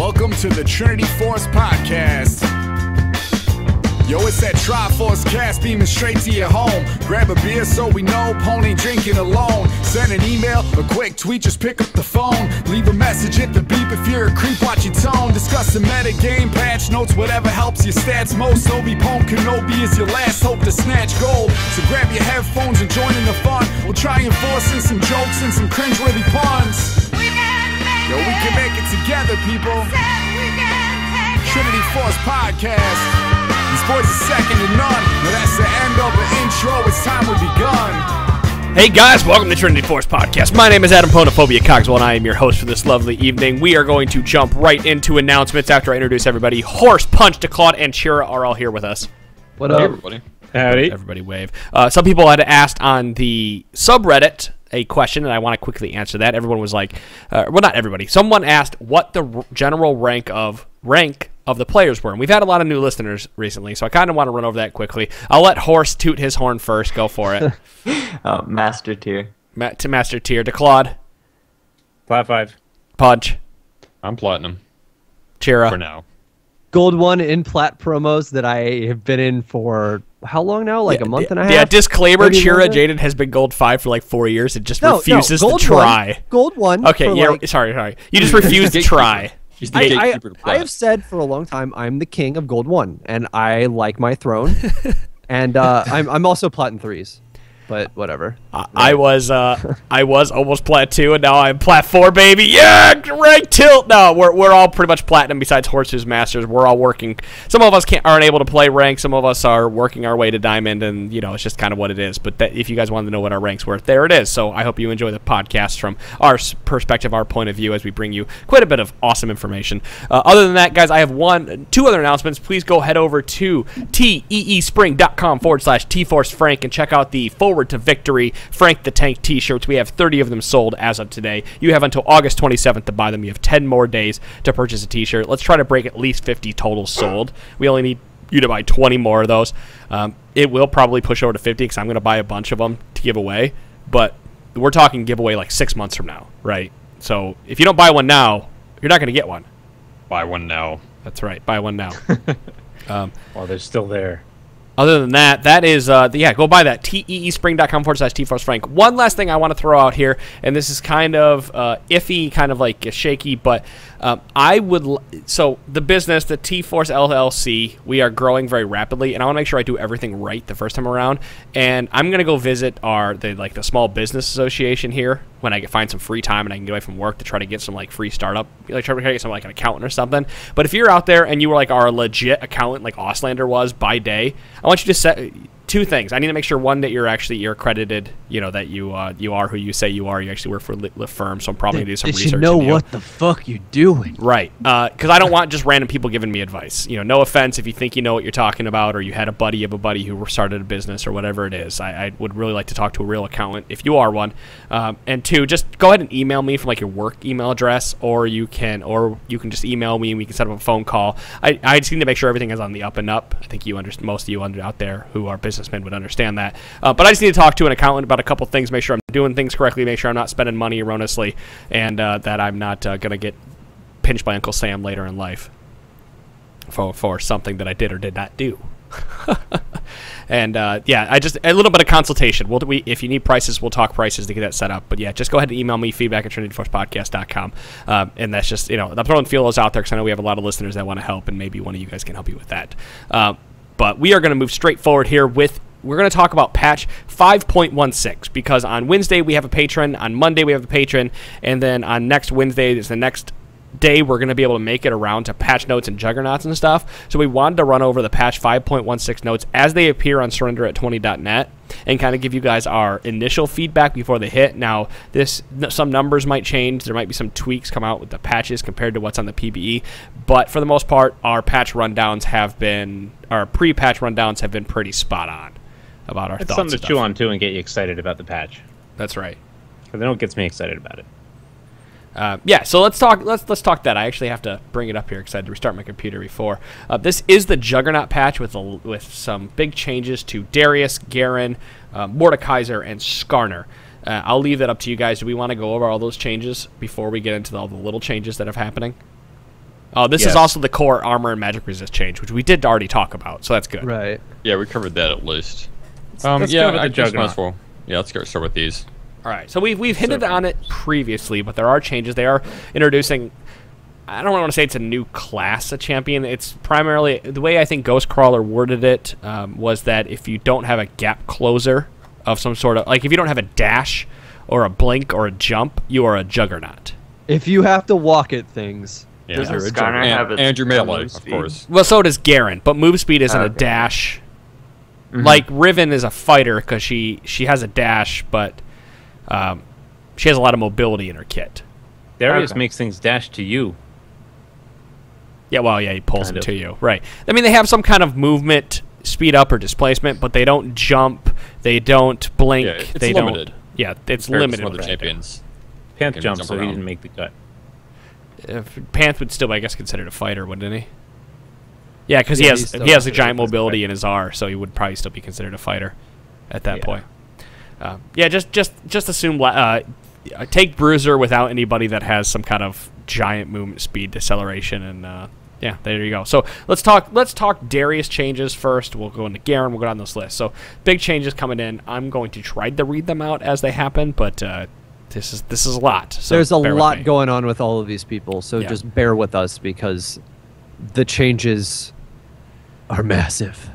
Welcome to the Trinity Force Podcast. Yo, it's that Triforce cast beaming straight to your home. Grab a beer so we know Pone ain't drinking alone. Send an email, a quick tweet, just pick up the phone. Leave a message at the beep if you're a creep, watch your tone. Discuss the meta game, patch notes, whatever helps your stats most. Obi-Pone Kenobi is your last hope to snatch gold. So grab your headphones and join in the fun. We'll try enforcing some jokes and some cringeworthy puns. Yo, we can make it together, people. Trinity Force Podcast. These boys are second to none. Now that's the end of the intro. It's time we begun. Hey guys, welcome to Trinity Force Podcast. My name is Adam Ponophobia Cogswell, and I am your host for this lovely evening. We are going to jump right into announcements after I introduce everybody. Horse, Punch, DeClaude, and Chira are all here with us. What up? Hey, everybody. Howdy. Everybody wave. Some people had asked on the subreddit a question, and I want to quickly answer that. Everyone was like, well, not everybody. Someone asked what the general rank of the players were, and we've had a lot of new listeners recently, so I kind of want to run over that quickly. I'll let Horse toot his horn first. Go for it. Master tier. Master tier. DeClaude. Plat 5. Punch. I'm platinum. Chira. For now. Gold 1 in plat promos that I have been in for how long now? Like a month and a half? Yeah, disclaimer, Maybe Chira longer? Jaded has been gold 5 for like 4 years. It just refuses to Gold try. 1, Gold 1. Okay, yeah, sorry. You just refuse to try. He's the gatekeeper to I plat. have said for a long time I'm the king of Gold 1, and I like my throne. And I'm also platinum 3s, but whatever. I was almost plat 2, and now I'm plat 4, baby. Yeah, rank tilt. No, we're all pretty much platinum besides Horse, who's masters. We're all working. Some of us aren't able to play rank. Some of us are working our way to diamond, and it's just kind of what it is. But if you guys wanted to know what our ranks were, there it is. So I hope you enjoy the podcast from our perspective, our point of view, as we bring you quite a bit of awesome information. Other than that, guys, I have two other announcements. Please go head over to teespring.com/tforcefrank and check out the Forward to Victory Frank the Tank t-shirts. We have 30 of them sold as of today. You have until August 27th to buy them. You have 10 more days to purchase a t-shirt. Let's try to break at least 50 total sold. We only need you to buy 20 more of those. It will probably push over to 50 because I'm going to buy a bunch of them to give away. But we're talking giveaway like 6 months from now, right? So if you don't buy one now, you're not going to get one. Buy one now. That's right. Buy one now. While they're still there. Other than that, that is, go buy that, teespring.com/tforcefrank. One last thing I want to throw out here, and this is kind of iffy, kind of like shaky, but so the business, the T-Force LLC, we are growing very rapidly, and I want to make sure I do everything right the first time around, and I'm going to go visit the Small Business Association here when I find some free time and I can get away from work to try to get some free startup, try to get some an accountant or something. But if you're out there and you were our legit accountant like Auslander was by day, I want you to set two things. I need to make sure, one, that you're accredited, that you are who you say you are. You actually work for a firm, so I'm probably going to do some research. Did you know what the fuck you doing? Right. Because I don't want just random people giving me advice. No offense if you think you know what you're talking about, or you had a buddy of a buddy who started a business or whatever it is. I would really like to talk to a real accountant if you are one. And two, just go ahead and email me from your work email address, or you can just email me and we can set up a phone call. I just need to make sure everything is on the up and up. I think most of you out there who are businessmen would understand that. But I just need to talk to an accountant about a couple things, make sure I'm doing things correctly, make sure I'm not spending money erroneously, and that I'm not going to get pinched by Uncle Sam later in life for something that I did or did not do. And I just a little bit of consultation. If you need prices, we'll talk prices to get that set up. But yeah, just go ahead and email me, feedback@trinityforcepodcast.com. And that's just, I'm throwing feelers out there because I know we have a lot of listeners that want to help, and maybe one of you guys can help you with that. But we are going to move straight forward here we're going to talk about patch 5.16, because on Wednesday we have a patron, on Monday we have a patron, and then on next Wednesday is the next day we're going to be able to make it around to patch notes and Juggernauts and stuff. So we wanted to run over the patch 5.16 notes as they appear on surrender@20.net and kind of give you guys our initial feedback before they hit. Now, some numbers might change. There might be some tweaks come out with the patches compared to what's on the PBE, but for the most part, our pre-patch rundowns have been pretty spot on about our thoughts. It's something to chew on too and get you excited about the patch. That's right. Because it gets me excited about it. So let's talk that. I actually have to bring it up here because I had to restart my computer before. This is the Juggernaut patch with some big changes to Darius, Garen, Mordekaiser, and Skarner. I'll leave that up to you guys. Do we want to go over all those changes before we get into all the little changes that are happening? Oh, this Yes. is also the core armor and magic resist change, which we did already talk about, so that's good. Right. Yeah, we covered that at least. let's Yeah, go with I the guess might as Juggernaut. well. Yeah, let's start with these. All right, so we've hinted on it previously, but there are changes. They are introducing. I don't want to say it's a new class of champion. It's primarily the way I think Ghostcrawler worded it was that if you don't have a gap closer of some sort of like if you don't have a dash or a blink or a jump, you are a Juggernaut. If you have to walk at things, Yeah. Doesn't You're a Skarner have And, its and your own melee, move of speed? course. Well, so does Garen, but move speed isn't a Okay. dash. Like Riven is a fighter because she has a dash, but she has a lot of mobility in her kit. Darius Okay. makes things dash to you. Yeah, well, yeah, he pulls Kind them of. to you, right? I mean, they have some kind of movement, speed up or displacement, but they don't jump, they don't blink, Yeah, it's they limited. don't. Yeah, it's Compared to limited. some other what they do. champions. Panth Can jumps, jump so he around. didn't make the cut. Panth would still, I guess, considered a fighter, wouldn't he? Yeah, because Yeah, he he's has still he has a considered giant a mobility in his R, so he would probably still be considered a fighter at that Yeah. point. Yeah, just assume take Bruiser without anybody that has some kind of giant movement speed deceleration, and yeah, there you go. So let's talk Darius changes first. We'll go into Garen. We'll go down this list. So big changes coming in. I'm going to try to read them out as they happen, but this is a lot. So there's a bear with lot me. going on with all of these people, so Yeah. just bear with us because the changes are massive.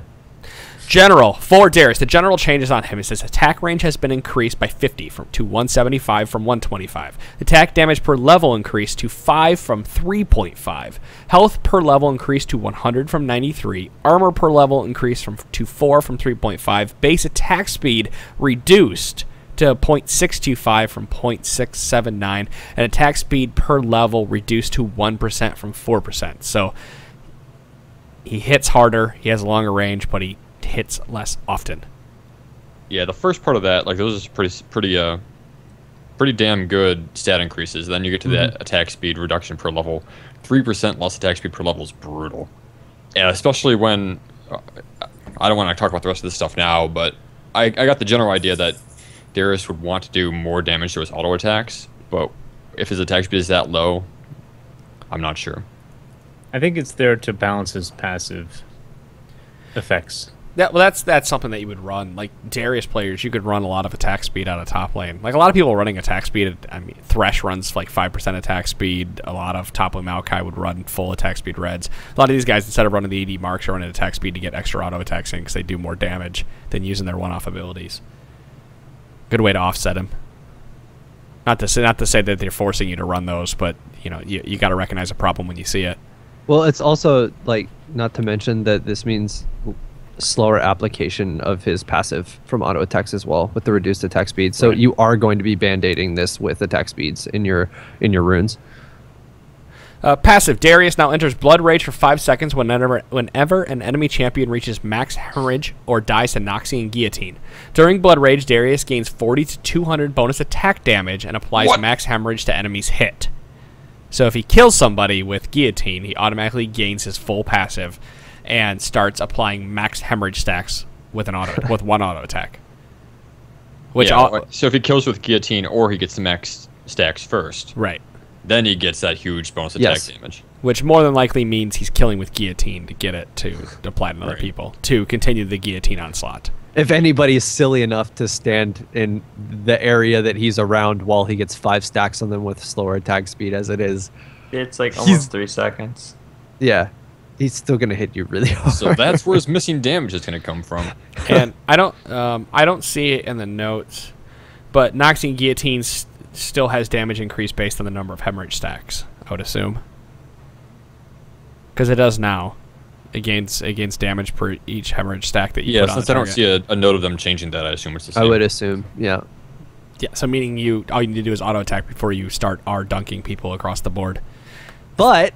General, for Darius, the general changes on him. It says attack range has been increased by 50 to 175 from 125. Attack damage per level increased to 5 from 3.5. Health per level increased to 100 from 93. Armor per level increased to 4 from 3.5. Base attack speed reduced to 0.625 from 0.679. And attack speed per level reduced to 1% from 4%. So he hits harder, he has a longer range, but he hits less often. Yeah, the first part of that, like those are pretty damn good stat increases. Then you get to that attack speed reduction per level. 3% less attack speed per level is brutal. And especially when I don't want to talk about the rest of this stuff now, but I got the general idea that Darius would want to do more damage to his auto attacks, but if his attack speed is that low, I'm not sure. I think it's there to balance his passive effects. That's something that you would run. Like Darius players, you could run a lot of attack speed out of top lane. Like a lot of people running attack speed. I mean, Thresh runs like 5% attack speed. A lot of top lane Maokai would run full attack speed reds. A lot of these guys, instead of running the AD marks, are running attack speed to get extra auto attacks in because they do more damage than using their one-off abilities. Good way to offset him. Not to say that they're forcing you to run those, but you know you got to recognize a problem when you see it. Well, it's also like not to mention that this means slower application of his passive from auto attacks as well with the reduced attack speed. So Right. you are going to be band-aiding this with attack speeds in your runes. Passive. Darius now enters Blood Rage for 5 seconds whenever an enemy champion reaches max hemorrhage or dies to Noxian Guillotine. During Blood Rage, Darius gains 40 to 200 bonus attack damage and applies max hemorrhage to enemies hit. So if he kills somebody with Guillotine, he automatically gains his full passive and starts applying max hemorrhage stacks with with one auto attack. Which So if he kills with guillotine or he gets the max stacks first, right. then he gets that huge bonus attack Yes. damage. Which more than likely means he's killing with Guillotine to get it to apply to other Right. people to continue the Guillotine onslaught. If anybody is silly enough to stand in the area that he's around while he gets 5 stacks on them with slower attack speed as it is, It's like almost 3 seconds. yeah, he's still going to hit you really hard. So that's where his missing damage is going to come from. And I don't see it in the notes, but Noxian Guillotine still has damage increase based on the number of hemorrhage stacks, I would assume. Because it does now. It gains damage per each hemorrhage stack that you Yeah, put on since the I don't target. see a note of them changing that, I assume it's the I same. would assume, yeah. Yeah, so meaning all you need to do is auto attack before you start dunking people across the board. But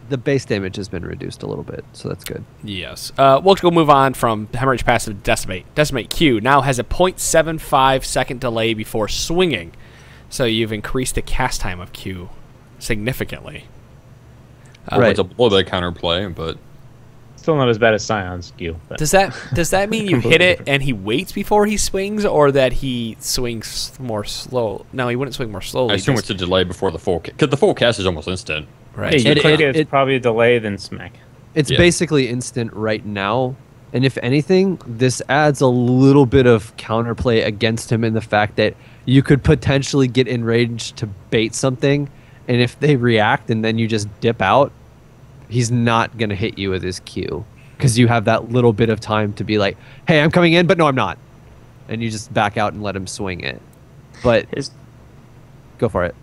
the base damage has been reduced a little bit, so that's good. Yes. We'll go move on from hemorrhage passive to decimate. Decimate Q now has a 0.75 second delay before swinging, so you've increased the cast time of Q significantly. Right. It's a little bit of counterplay, but Still not as bad as Scion's Q. But Does that mean you hit it and he waits before he swings, or that he swings more slow? No, he wouldn't swing more slowly. I assume just- it's a delay before the full because the full cast is almost instant. Right. Yeah, you click it- it's probably a delay, then smack. It's Yeah. basically instant right now. And if anything, this adds a little bit of counterplay against him in the fact that you could potentially get in range to bait something. And if they react and then you just dip out, he's not going to hit you with his Q. Because you have that little bit of time to be like, hey, I'm coming in, but no, I'm not. And you just back out and let him swing it. But His go for it.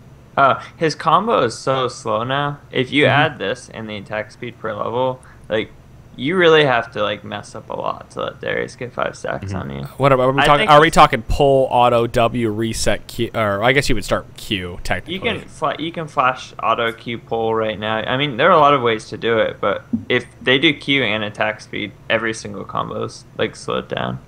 his combo is so slow now. If you add this and the attack speed per level, like you really have to like mess up a lot to let Darius get 5 stacks on you. What are we I talking? think Are we it's- talking pull, auto, W, reset, Q? Or I guess you would start Q technically. You can flash auto Q pull right now. I mean, there are a lot of ways to do it, but if they do Q and attack speed, every single combo's like slowed down.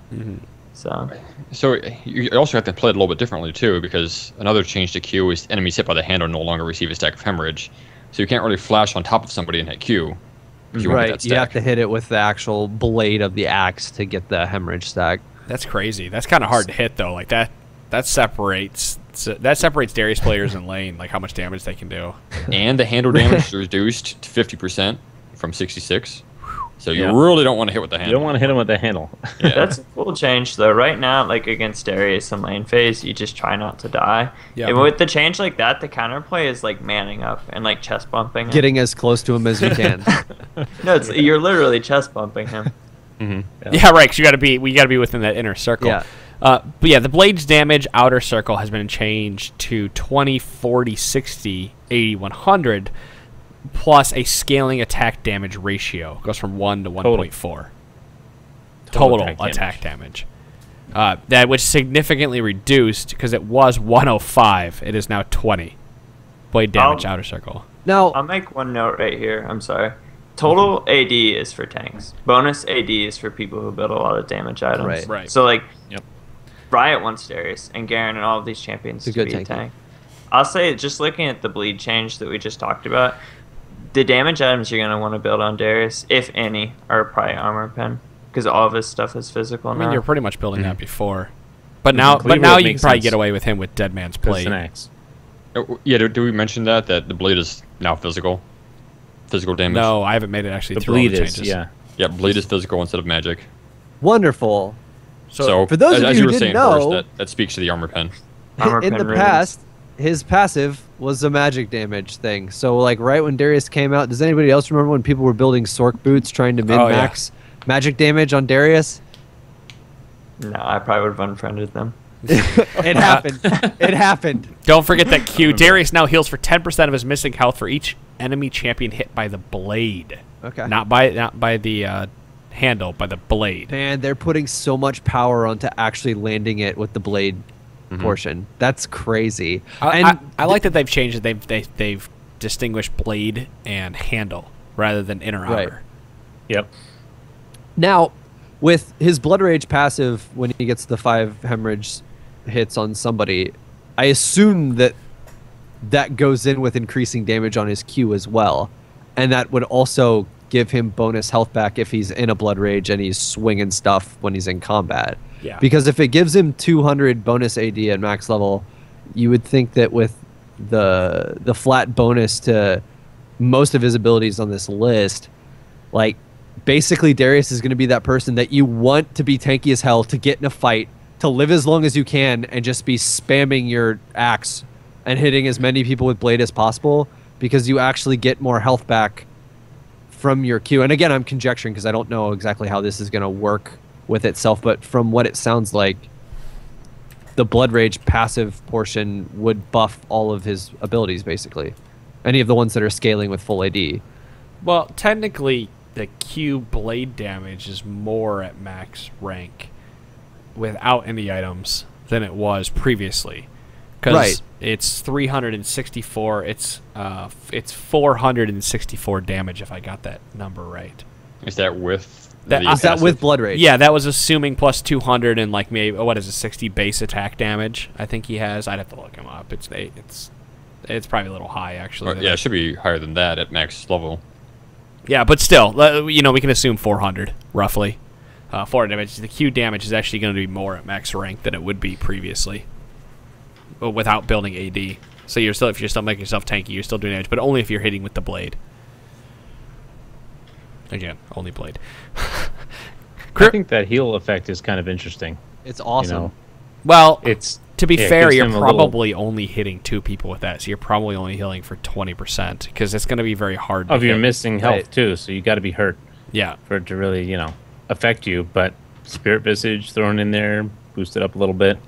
So you also have to play it a little bit differently too, because another change to Q is enemies hit by the handle no longer receive a stack of hemorrhage. So you can't really flash on top of somebody and hit Q. If you won't get Right. that You have stack. to hit it with the actual blade of the axe to get the hemorrhage stack. That's crazy. That's kind of hard to hit though. Like that separates Darius players in lane. Like how much damage they can do. And the handle damage is reduced to 50% from 66. So you Yeah. really don't want to hit with the You handle. don't want to hit him with the handle. Yeah. That's a cool change though. Right now, like against Darius in lane phase, you just try not to die. Yeah. And with the change like that, the counterplay is like manning up and like chest bumping him. Getting as close to him as you can. No, you're literally chest bumping him. Yeah, right. Because we got to be within that inner circle. Yeah. But yeah, the blade's damage outer circle has been changed to 20, 40, 60, 80, 100, plus a scaling attack damage ratio. It goes from 1 to 1.4. Total attack damage. That was significantly reduced because it was 105. It is now 20. Blade damage outer circle. Now, I'll make one note right here. I'm sorry. Total AD is for tanks. Bonus AD is for people who build a lot of damage items. Right. So like, Yep. Riot wants Darius and Garen and all of these champions It's a to good be a tank. tank. I'll say, just looking at the bleed change that we just talked about, the damage items you're going to want to build on Darius, if any, are probably armor pen. Because all of his stuff is physical I now. mean, you're pretty much building that before. But now, Cleaver you can makes probably sense. get away with him with Dead Man's Because Blade. it's an axe. Yeah, do we mention that the blade is now physical? Physical damage? No, I haven't made it actually The through all bleed the is, changes. yeah. Yeah, blade is physical instead of magic. wonderful. So, for those of as you you who were didn't saying, Forrest, know- that speaks to the armor pen. Armor In pen the ribbons. past, his passive was a magic damage thing. So, like, right when Darius came out, does anybody else remember when people were building Sork boots trying to min-max magic damage on Darius? No, I probably would have unfriended them. It happened. It happened. Don't forget that Q. Darius now heals for 10% of his missing health for each enemy champion hit by the blade. Okay. Not by the handle, by the blade. Man, they're putting so much power onto actually landing it with the blade portion. That's crazy. I like that they've changed it. They've distinguished blade and handle rather than inner Right. outer. Yep. Now, with his Blood Rage passive, when he gets the 5 hemorrhage hits on somebody, I assume that goes in with increasing damage on his Q as well. And that would also give him bonus health back if he's in a Blood Rage and he's swinging stuff when he's in combat. Yeah. Because if it gives him 200 bonus AD at max level, you would think that with the flat bonus to most of his abilities on this list, like, basically Darius is going to be that person that you want to be tanky as hell, to get in a fight, to live as long as you can, and just be spamming your axe and hitting as many people with blade as possible, because you actually get more health back from your Q. And again, I'm conjecturing because I don't know exactly how this is going to work with itself, but from what it sounds like, the Blood Rage passive portion would buff all of his abilities, basically. Any of the ones that are scaling with full AD. Well, technically, the Q blade damage is more at max rank without any items than it was previously. Because Right. it's 364. It's 464 damage if I got that number right. Is that with That- the Is that passive? with Blood Rage? Yeah, that was assuming plus 200 and like maybe what is it, 60 base attack damage. I think he has. I'd have to look him up. It's probably a little high actually. Yeah, it should be higher than that at max level. Yeah, but still, we can assume 400 roughly. 400 damage. The Q damage is actually going to be more at max rank than it would be previously, but without building AD. So if you're still making yourself tanky, you're still doing damage, but only if you're hitting with the blade. Again, only blade. I think that heal effect is kind of interesting. It's awesome. You know? Well, It's to be it fair, gives you're him a probably only hitting 2 people with that, so you're probably only healing for 20% because it's going to be very hard to if you're hit. missing health Right. too, so you got to be hurt Yeah. for it to really, affect you. But Spirit Visage thrown in there, boost it up a little bit.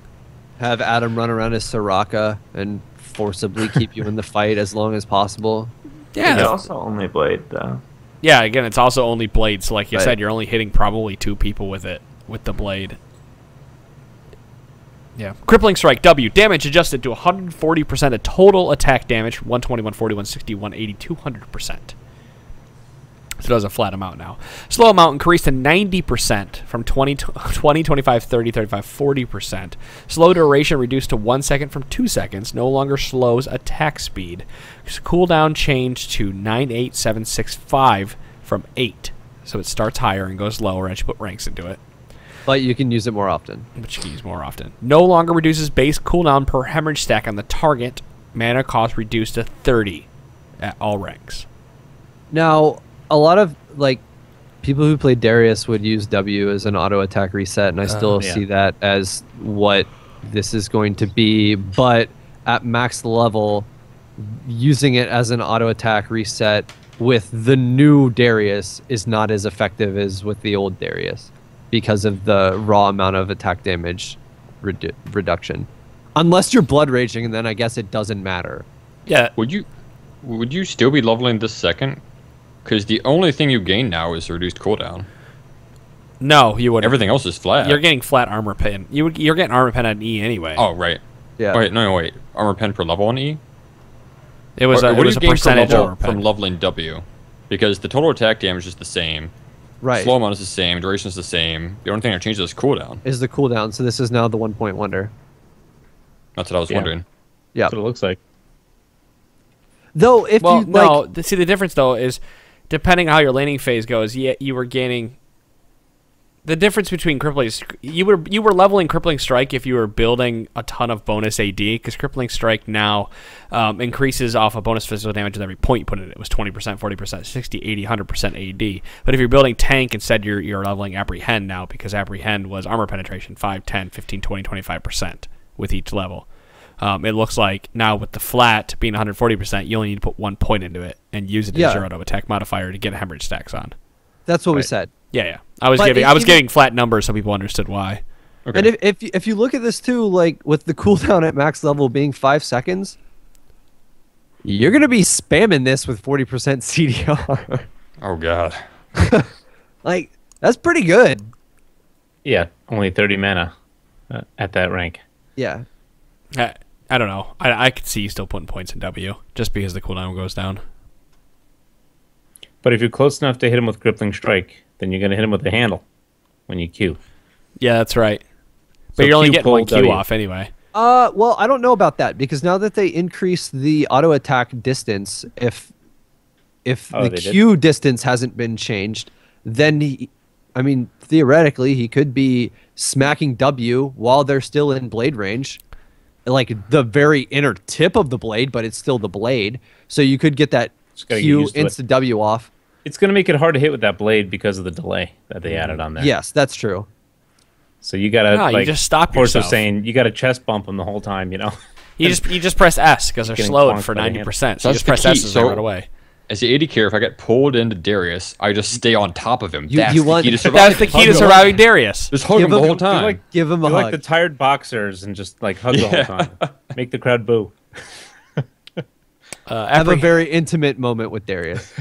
Have Adam run around as Soraka and forcibly keep you in the fight as long as possible. Yeah. It's also only blade though. Yeah, again, it's also only blade, so like you Right. said, you're only hitting probably 2 people with it, with the blade. Yeah. Crippling Strike, W. Damage adjusted to 140% of total attack damage. 120, 140, 160, 180, 200%. So it does a flat amount now. Slow amount increased to 90% from 20, 25, 30, 35, 40%. Slow duration reduced to 1 second from 2 seconds. No longer slows attack speed. Cooldown changed to 98765 from 8. So it starts higher and goes lower as you put ranks into it, But you can use it more often. which you can use more often. No longer reduces base cooldown per hemorrhage stack on the target. Mana cost reduced to 30 at all ranks. Now, a lot of people who play Darius would use W as an auto attack reset, and I still yeah. see that as what this is going to be. But at max level, using it as an auto attack reset with the new Darius is not as effective as with the old Darius because of the raw amount of attack damage reduction. Unless you're blood raging, and then I guess it doesn't matter. Yeah. Would you still be leveling this second? Because the only thing you gain now is reduced cooldown. No, you wouldn't. Everything else is flat. You're getting flat armor pen. You're getting armor pen at E anyway. Oh, right. Yeah. Wait, wait. Armor pen per level on E? It was What a do you gain per percentage level armor from pen. leveling W? Because the total attack damage is the same. Right. Slow amount is the same. Duration is the same. The only thing that changes is cooldown. Is the cooldown. So this is now the 1 point wonder. That's what I was Yeah. wondering. Yeah. That's what it looks like. Though if Well, you no. See, the difference though is depending on how your laning phase goes. You were gaining. The difference between crippling, you were leveling crippling strike if you were building a ton of bonus AD, because crippling strike now increases off of bonus physical damage with every point you put in it. It was 20%, 40%, 60, 80, 100% AD. But if you're building tank, instead you're leveling apprehend now, because apprehend was armor penetration 5, 10, 15, 20, 25% with each level. It looks like now with the flat being 140%, you only need to put 1 point into it and use it as your auto attack modifier to get hemorrhage stacks on. that's what we Right. said. Yeah. I was But giving flat numbers so people understood why. Okay. And if you look at this too, like with the cooldown at max level being 5 seconds, you're gonna be spamming this with 40% CDR. Oh, God. Like that's pretty good. Yeah, only 30 mana at that rank. Yeah. I don't know. I could see you still putting points in W just because the cooldown goes down. But if you're close enough to hit him with Crippling Strike, then you're going to hit him with the handle when you Q. Yeah, that's right. But So you're only Q getting pull one Q W. off anyway. Well, I don't know about that because now that they increase the auto attack distance, if Oh, the they did? Q distance hasn't been changed, then theoretically he could be smacking W while they're still in blade range, like the very inner tip of the blade, but it's still the blade. So you could get that Just gotta get Q used to it. insta W off. It's going to make it hard to hit with that blade because of the delay that they added on there. Yes, that's true. So you got to No, you just stop Horse was yourself. saying, you got to chest bump them the whole time, you know? You just press S because they're Getting slowed plonked for by the 90%. So That's you just the press key. S as they So- run away. As the AD carry, if I get pulled into Darius, I just stay on top of him. You- That's you the want- key to That's surviving. the key to Hug him. surviving Darius. Just hug Give him the him- whole time. Like, Give him a you're hug. like the tired boxers and just like hug the whole time. Make the crowd boo. Have a very intimate moment with Darius.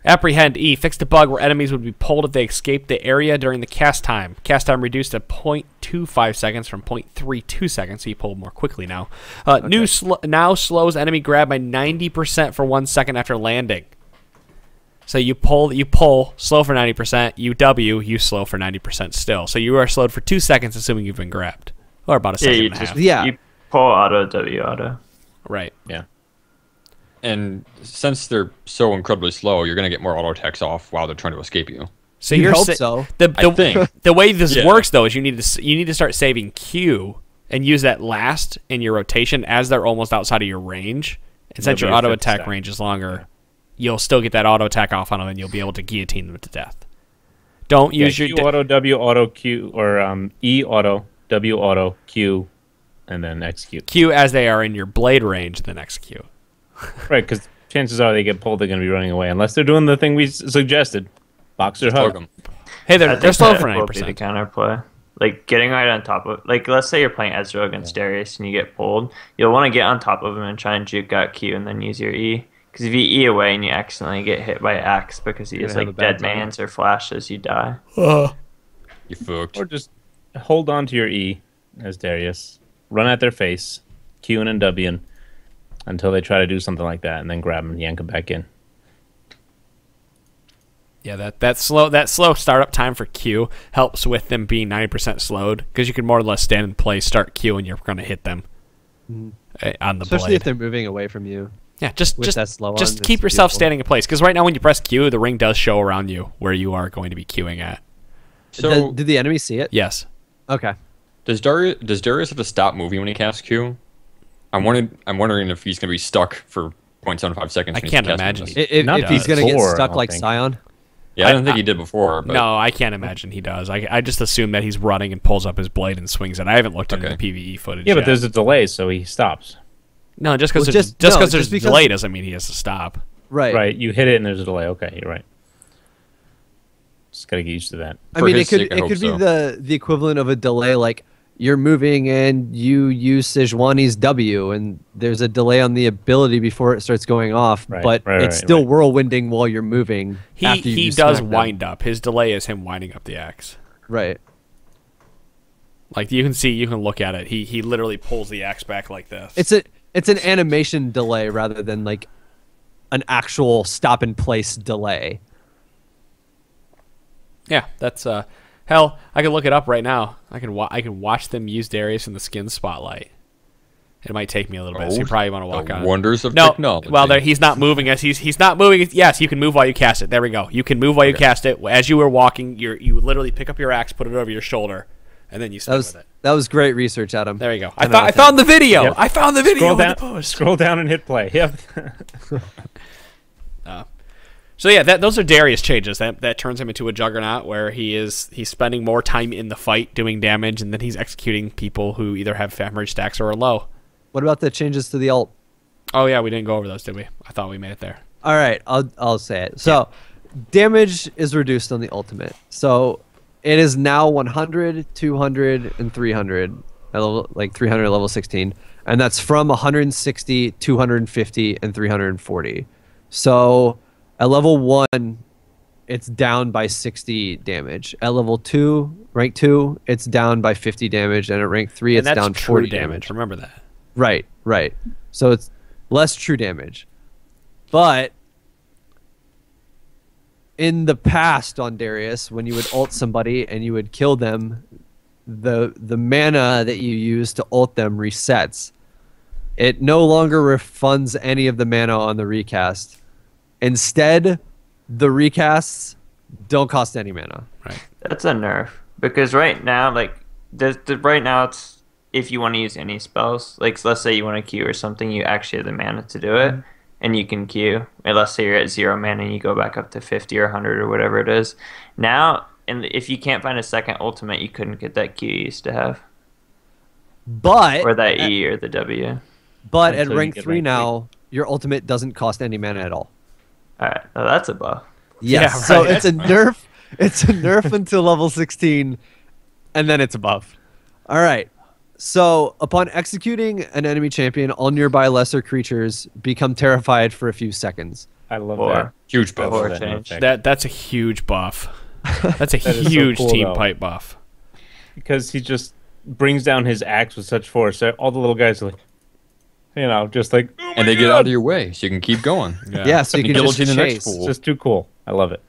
Apprehend E. Fixed a bug where enemies would be pulled if they escaped the area during the cast time. Cast time reduced to 0.25 seconds from 0.32 seconds, so you pull more quickly now. Now slows enemy grab by 90% for 1 second after landing. So you pull, slow for 90%, you W, you slow for 90% still. So you are slowed for 2 seconds assuming you've been grabbed. Or about a second you and a half. Yeah. You pull auto W auto. Right. Yeah. And since they're so incredibly slow, you're going to get more auto attacks off while they're trying to escape you. So You'd you're hope so. I think. The way this Yeah. works though is you need to start saving Q and use that last in your rotation as they're almost outside of your range. And since It'll your be a auto fifth attack stack. range is longer, you'll still get that auto attack off on them, and you'll be able to guillotine them to death. Don't use your Q auto, W auto, Q, or E auto, W auto, Q, and then execute. Q as they are in your blade range, then execute. Right, because chances are they get pulled, they're going to be running away. Unless they're doing the thing we suggested. Boxer Hug hug. 'em. Hey, I they're think slow that for will be 90%. the counterplay. Like getting right on top of, like let's say you're playing Ezreal against Darius and you get pulled, you'll want to get on top of him and try and juke out Q and then use your E. Because if you E away and you accidentally get hit by Axe because he has have a like bad dead time. mans or flashes, you die. You fucked. Or just hold on to your E as Darius. Run at their face, Qing and Wing until they try to do something like that, and then grab them and yank them back in. Yeah, that slow startup time for Q helps with them being 90% slowed, because you can more or less stand in place, start Q, and you're going to hit them on the Especially blade. if they're moving away from you. Yeah, just that slow on, just it's keep yourself beautiful. standing in place, because right now when you press Q, the ring does show around you where you are going to be queuing at. So Did the enemy see it? Yes. Okay. does Darius have to stop moving when he casts Q? I'm wondering if he's gonna be stuck for 0.75 seconds. I when he's can't casting imagine this. he- Not If he's going to get before, I stuck don't like think. Scion. Yeah, I don't think he did before. But No, I can't imagine he does. I just assume that he's running and pulls up his blade and swings it. I haven't looked into Okay. the PvE footage Yeah, yet. but there's a delay, so he stops. No, just because Well, there's just- no, there's just a because- delay doesn't mean he has to stop. Right. Right, you hit it and there's a delay. Okay, you're right. Just gotta get used to that. I For mean, his sake, I it hope could be so. the equivalent of a delay, like you're moving and you use Sejuani's W, and there's a delay on the ability before it starts going off, Right, but right, it's right, still right. whirlwinding while you're moving. after He you does smack them. wind up. His delay is him winding up the axe. Right. Like you can look at it. He literally pulls the axe back like this. It's an animation delay rather than like an actual stop in place delay. Yeah, that's hell. I can look it up right now. I can watch them use Darius in the skin spotlight. It might take me a little bit, so you probably want to walk the on. wonders of No, technology. well, he's not moving as he's not moving. Yes, you can move while you cast it. There we go. You can move while you cast it. As you were walking, you would literally pick up your axe, put it over your shoulder, and then you spin with it. That was great research, Adam. There you go. 10 out I of 10. found the video. Yep. I found the video. Scroll in the down, post. scroll down and hit play. Yep. So yeah, those are Darius changes. That turns him into a Juggernaut, where he's spending more time in the fight doing damage, and then he's executing people who either have hemorrhage stacks or are low. What about the changes to the ult? Oh yeah, we didn't go over those, did we? I thought we made it there. All right, I'll say it. So, damage is reduced on the ultimate. So, it is now 100, 200, and 300. At level, like 300 at level 16, and that's from 160, 250, and 340. So, at level 1, it's down by 60 damage. At level 2, rank 2, it's down by 50 damage, and at rank 3, And it's that's down true 40 damage. Remember that. Right. So it's less true damage. But in the past on Darius, when you would ult somebody and you would kill them, the mana that you use to ult them resets. It no longer refunds any of the mana on the recast. Instead, the recasts don't cost any mana. Right. That's a nerf because right now, like, right now it's if you want to use any spells, like let's say you want to Q or something, you actually have the mana to do it, and you can Q. And let's say you're at 0 mana and you go back up to 50 or 100 or whatever it is. Now, and if you can't find a second ultimate, you couldn't get that Q you used to have, But or that E or the W. but at Until you rank get 3 rank now, your ultimate doesn't cost any mana at all. All right, well, that's a buff. Yes. Yeah, So right. it's a nerf. It's a nerf until level 16, and then it's a buff. All right. So upon executing an enemy champion, all nearby lesser creatures become terrified for a few seconds. I love Or- that. Huge I love buff. Or that change. effect. That's a huge buff. That's a That is so huge cool, team though. pipe buff. Because he just brings down his axe with such force that all the little guys are like, just like, oh And my they get God! out of your way, so you can keep going. Yeah. So you can just Guillotine the next chase. fool. It's just too cool. I love it.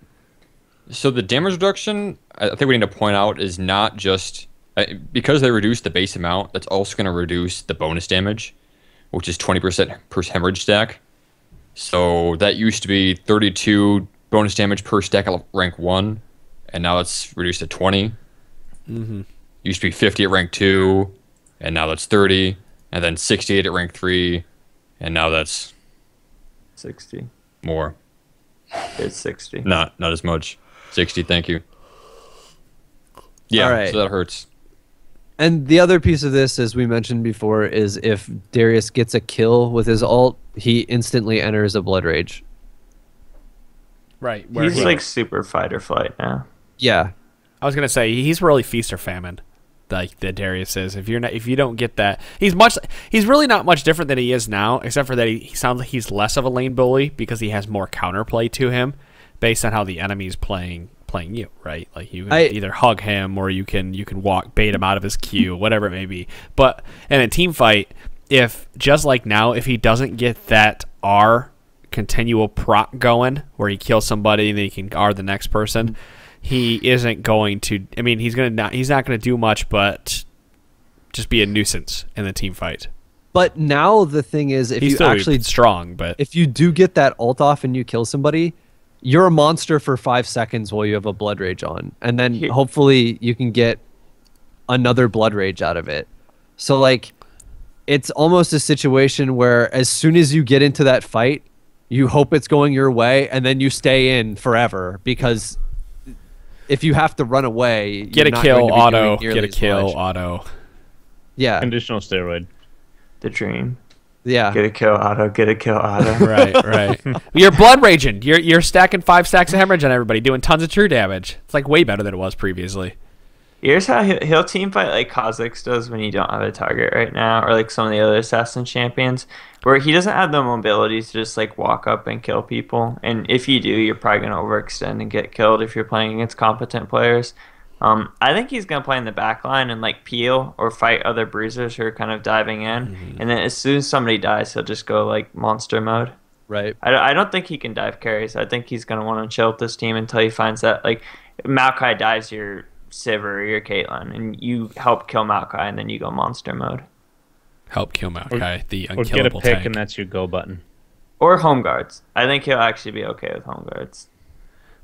So the damage reduction, I think we need to point out, is not just because they reduce the base amount. That's also going to reduce the bonus damage, which is 20% per hemorrhage stack. So that used to be 32 bonus damage per stack at rank 1, and now it's reduced to 20. Mm-hmm. Used to be 50 at rank 2, and now that's 30, and then 68 at rank 3, and now that's 60. more. It's 60. Not as much. 60, thank you. Yeah, All right. so that hurts. And the other piece of this, as we mentioned before, is if Darius gets a kill with his ult, he instantly enters a Blood Rage. Right. He's like super fight or flight now. Yeah. I was gonna say he's really feast or famine, like the Darius is. If you don't get that, he's really not much different than he is now, except for that he sounds like he's less of a lane bully because he has more counterplay to him, based on how the enemy's playing you, right? Like you can either hug him or you can bait him out of his queue, whatever it may be. But in a team fight, if just like now, if he doesn't get that R continual proc going where he kills somebody and then he can R the next person, he isn't going to. I mean, he's not going to do much, but just be a nuisance in the team fight. But now the thing is, if He's you still actually strong, but if you do get that ult off and you kill somebody, you're a monster for 5 seconds while you have a Blood Rage on, and then hopefully you can get another Blood Rage out of it. So like, it's almost a situation where as soon as you get into that fight, you hope it's going your way, and then you stay in forever, because if you have to run away, get a kill auto, get a kill auto. Yeah, Conditional steroid. The dream. yeah. Get a kill auto, get a kill auto. Right. You're blood raging. You're stacking 5 stacks of hemorrhage on everybody, doing tons of true damage. It's like way better than it was previously. Here's how he'll team fight like Kha'Zix does when you don't have a target right now, or like some of the other assassin champions, where he doesn't have the mobility to just like walk up and kill people. And if you do, you're probably going to overextend and get killed if you're playing against competent players. I think he's going to play in the back line and like peel or fight other bruisers who are kind of diving in. Mm-hmm. And then as soon as somebody dies, he'll just go like monster mode. Right. I don't think he can dive carries. I think he's going to want to chill with this team until he finds that like Maokai dives your Sivir or your Caitlyn, and you help kill Maokai, and then you go monster mode. Help kill Maokai, the Or unkillable get a pick tank. and that's your go button. Or home guards. I think he'll actually be okay with home guards.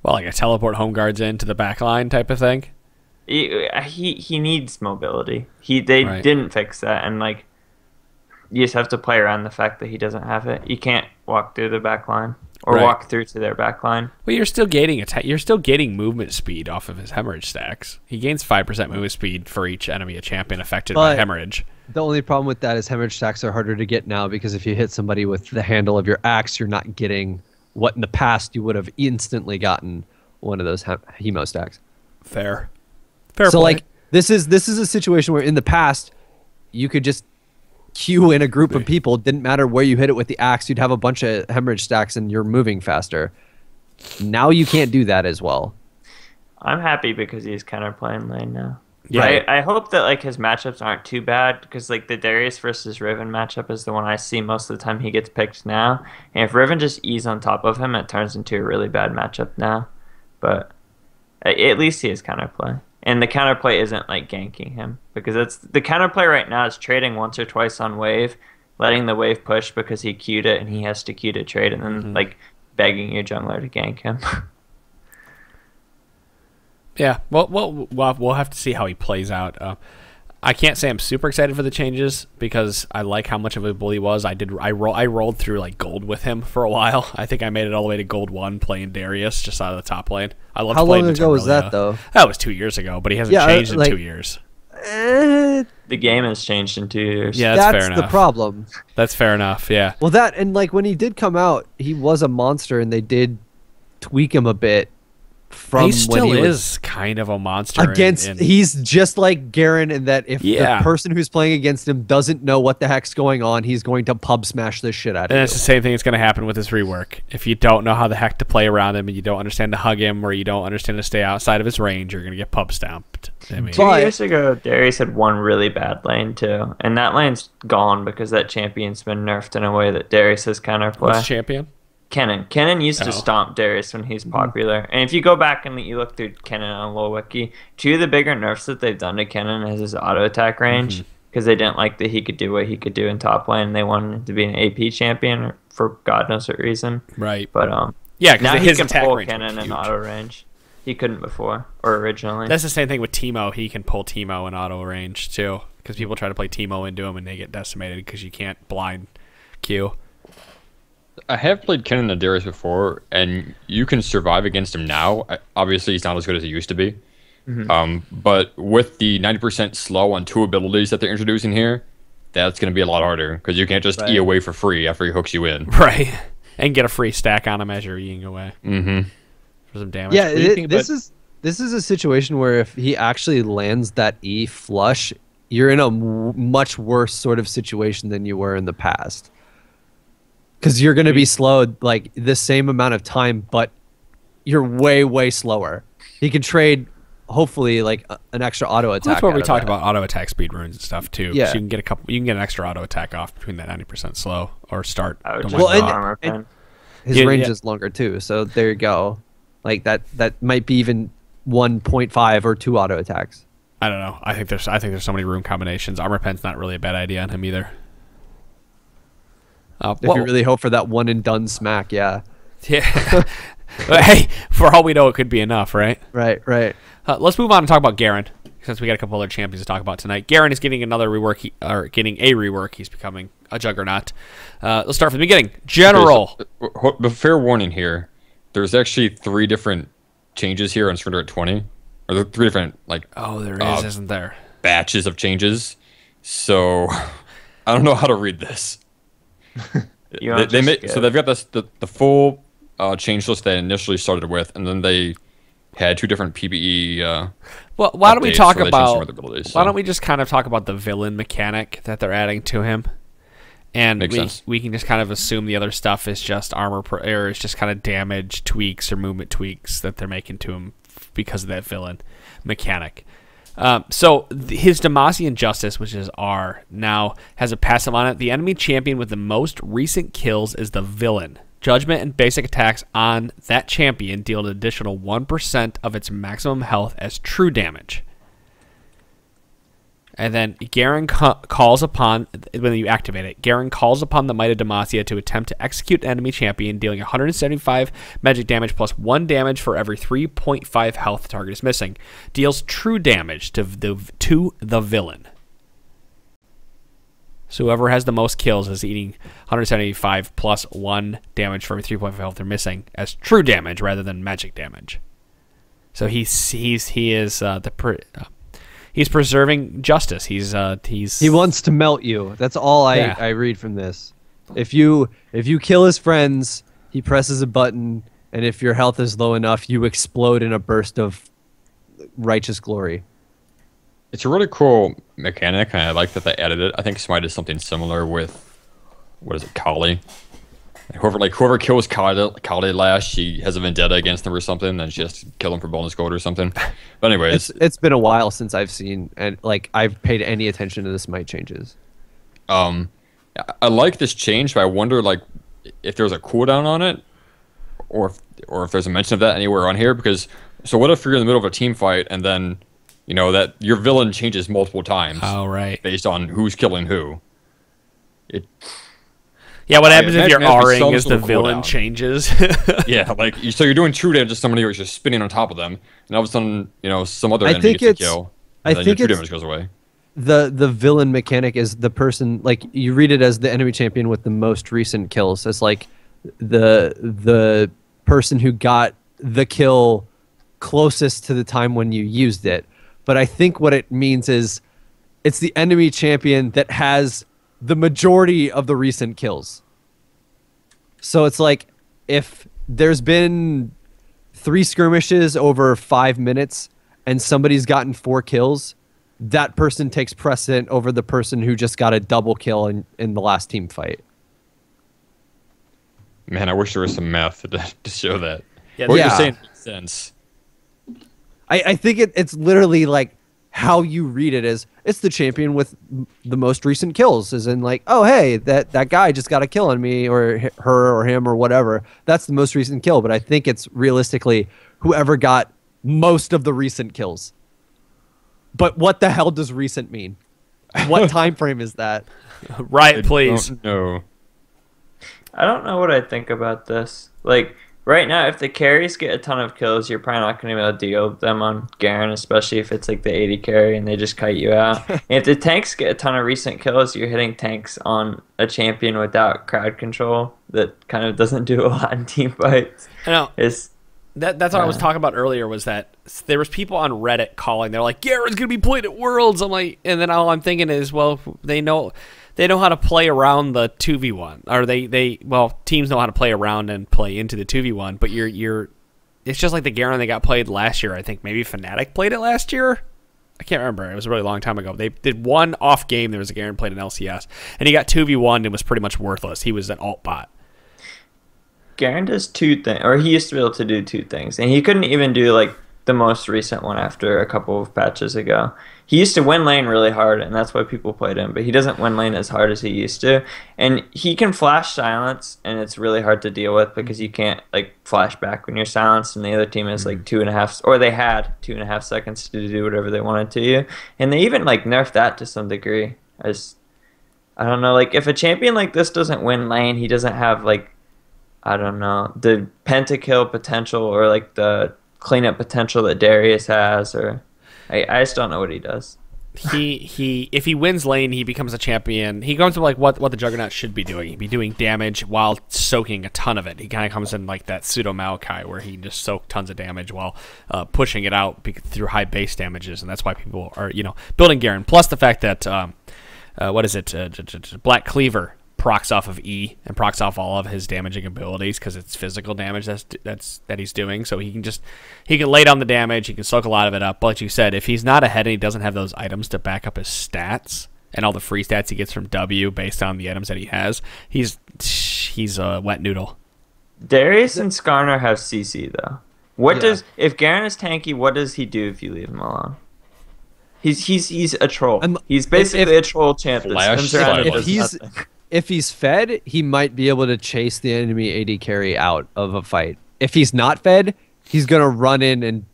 Well, like a teleport home guards into the back line type of thing. He needs mobility. They Right. didn't fix that, and like you just have to play around the fact that he doesn't have it. You can't walk through the back line or Right. walk through to their back line. Well, you're still getting movement speed off of his hemorrhage stacks. He gains 5% movement speed for each enemy a champion affected by But- hemorrhage. The only problem with that is hemorrhage stacks are harder to get now, because if you hit somebody with the handle of your axe, you're not getting what in the past you would have instantly gotten, one of those hemo stacks. Fair So play. like this is a situation where in the past you could just queue in a group of people, didn't matter where you hit it with the axe, you'd have a bunch of hemorrhage stacks and you're moving faster. Now you can't do that as well. I'm happy because he's kind of playing lane now. Yeah. I hope that like his matchups aren't too bad, because like the Darius versus Riven matchup is the one I see most of the time he gets picked now. And if Riven just ease on top of him, it turns into a really bad matchup now. But at least he has counterplay. And the counterplay isn't like ganking him, because that's the counterplay right now is trading once or twice on wave, letting the wave push because he queued it and he has to queue to trade, and then like begging your jungler to gank him. Yeah, well, we'll have to see how he plays out. I can't say I'm super excited for the changes because I like how much of a bully he was. I rolled through like gold with him for a while. I think I made it all the way to gold 1 playing Darius just out of the top lane. I love. How long ago was that though? That was 2 years ago, but he hasn't changed in 2 years. The game has changed in 2 years. Yeah, that's fair That's enough. the problem. That's fair enough. Yeah. Well, that, and like when he did come out, he was a monster, and they did tweak him a bit from He still when he was is kind of a monster against. He's just like Garen in that if Yeah. the person who's playing against him doesn't know what the heck's going on, he's going to pub smash the shit out of And you. it's the same thing that's going to happen with this rework. If you don't know how the heck to play around him and you don't understand to hug him or you don't understand to stay outside of his range, you're going to get pub stomped. I mean, 2 But- years ago, Darius had one really bad lane too, and that lane's gone because that champion's been nerfed in a way that Darius has counterplay. what's champion? Kennen used Oh. to stomp Darius when he's popular. And if you go back and you look through Kennen on Lol Wiki, 2 of the bigger nerfs that they've done to Kennen is his auto attack range, because they didn't like that he could do what he could do in top lane, and they wanted him to be an AP champion for God knows what reason. Right. But Yeah, now because he his can attack pull range Kennen is in huge. auto range. He couldn't before, or originally. That's the same thing with Teemo. He can pull Teemo in auto range too. because people try to play Teemo into him and they get decimated because you can't blind Q. I have played Kennen and Darius before, and you can survive against him now. Obviously, he's not as good as he used to be. But with the 90% slow on 2 abilities that they're introducing here, that's going to be a lot harder because you can't just E away for free after he hooks you in. Right. And get a free stack on him as you're Eing away. For some damage. Yeah, this is a situation where if he actually lands that E flush, you're in a much worse sort of situation than you were in the past. Because you're going to be slowed like the same amount of time, but you're way slower. He can trade, hopefully, like an extra auto attack. That's what we talked about, auto attack speed runes and stuff too. Yeah, so you can get an extra auto attack off between that 90% slow or start. And his range is longer too, so there you go. Like that might be even 1.5 or 2 auto attacks. I don't know. I think there's so many rune combinations. Armor pen's not really a bad idea on him either. If you really hope for that one and done smack, yeah. Yeah. Hey, for all we know, it could be enough, right? Right. Let's move on and talk about Garen, since we got a couple other champions to talk about tonight. Garen is getting another rework, getting a rework. He's becoming a Juggernaut. Let's start from the beginning. General. Okay, so, fair warning here. There's actually 3 different changes here on Surrender at 20. Or there are 3 different, like... Oh, there is, isn't there? Batches of changes. So, I don't know how to read this. So they've got the full change list they initially started with, and then they had 2 different PBE. Well, why don't we talk about? Why don't we just kind of talk about the villain mechanic that they're adding to him, and we can just kind of assume the other stuff is just armor or it's just kind of damage tweaks or movement tweaks that they're making to him because of that villain mechanic. So his Demacian Justice, which is R, now has a passive on it. The enemy champion with the most recent kills is the villain. Judgment and basic attacks on that champion deal an additional 1% of its maximum health as true damage. And then Garen calls upon, when you activate it, Garen calls upon the Might of Demacia to attempt to execute an enemy champion, dealing 175 magic damage plus 1 damage for every 3.5 health the target is missing. Deals true damage to the villain. So whoever has the most kills is eating 175 plus 1 damage for every 3.5 health they're missing as true damage rather than magic damage. So he is he's preserving justice. He wants to melt you. That's all I read from this. If you kill his friends, he presses a button, and if your health is low enough, you explode in a burst of righteous glory. It's a really cool mechanic, and I like that they added it. I think Smite is something similar with, what is it, Kali? Whoever kills Kali last, she has a vendetta against them or something, then she has to kill them for bonus gold or something. But anyways, it's been a while since I've seen and I've paid any attention to the Smite changes. I like this change, but I wonder if there's a cooldown on it, or if there's a mention of that anywhere on here. Because so what if you're in the middle of a team fight and then that your villain changes multiple times? Oh, right. Based on who's killing who. Yeah, what happens if your R-ing as the villain changes? Yeah, so you're doing true damage to somebody who's just spinning on top of them, and all of a sudden, some other enemy gets to kill, and then your true damage goes away. The villain mechanic is the person, you read it as the enemy champion with the most recent kills. It's like the person who got the kill closest to the time when you used it. But I think what it means is it's the enemy champion that has the majority of the recent kills. So it's like if there's been 3 skirmishes over 5 minutes and somebody's gotten 4 kills, that person takes precedent over the person who just got a double kill in the last team fight. Man, I wish there was some math to show that. Yeah, what you're saying makes sense. I think it's literally how you read it is it's the champion with the most recent kills, as in oh hey, that guy just got a kill on me or her or him or whatever. That's the most recent kill, but I think it's realistically whoever got most of the recent kills. But what the hell does recent mean? What time frame is that? Right, please. No. I don't know what I think about this. Right now, if the carries get a ton of kills, you're probably not going to be able to deal with them on Garen, especially if it's like the 80 carry and they just kite you out. And if the tanks get a ton of recent kills, you're hitting tanks on a champion without crowd control that kind of doesn't do a lot in team fights. I know. That's what I was talking about earlier, was that there was people on Reddit calling. They're like, Garen's going to be played at Worlds. I'm like, and then all I'm thinking is, well, they know how to play around the 2v1, or teams know how to play around and play into the 2v1, but it's just like the Garen they got played last year. I think maybe Fnatic played it last year. I can't remember. It was a really long time ago. They did one off game. There was a Garen played in LCS, and he got 2v1 and was pretty much worthless. He was an alt bot. Garen does two things, or he used to be able to do two things, and he couldn't even do like the most recent one after a couple of patches ago. He used to win lane really hard, and that's why people played him, but he doesn't win lane as hard as he used to. And he can flash silence, and it's really hard to deal with because you can't like flash back when you're silenced, and the other team has like 2.5, or they had 2.5 seconds to do whatever they wanted to you. And they even like nerfed that to some degree. I don't know, like if a champion like this doesn't win lane, he doesn't have like, I don't know, the pentakill potential or like the cleanup potential that Darius has, or I just don't know what he does. He if he wins lane, he becomes a champion. He goes to like what the Juggernaut should be doing. He'd be doing damage while soaking a ton of it. He kind of comes in like that pseudo Maokai where he just soak tons of damage while pushing it out through high base damages, and that's why people are building Garen. Plus the fact that Black Cleaver procs off of E and procs off all of his damaging abilities because it's physical damage that he's doing. So he can lay down the damage, he can soak a lot of it up. But like you said, if he's not ahead and he doesn't have those items to back up his stats and all the free stats he gets from W based on the items that he has, he's a wet noodle. Darius and Skarner have CC though. If Garen is tanky, what does he do if you leave him alone? He's a troll. He's basically a troll champ that spins around and does nothing. If he's fed, he might be able to chase the enemy AD carry out of a fight. If he's not fed, he's going to run in and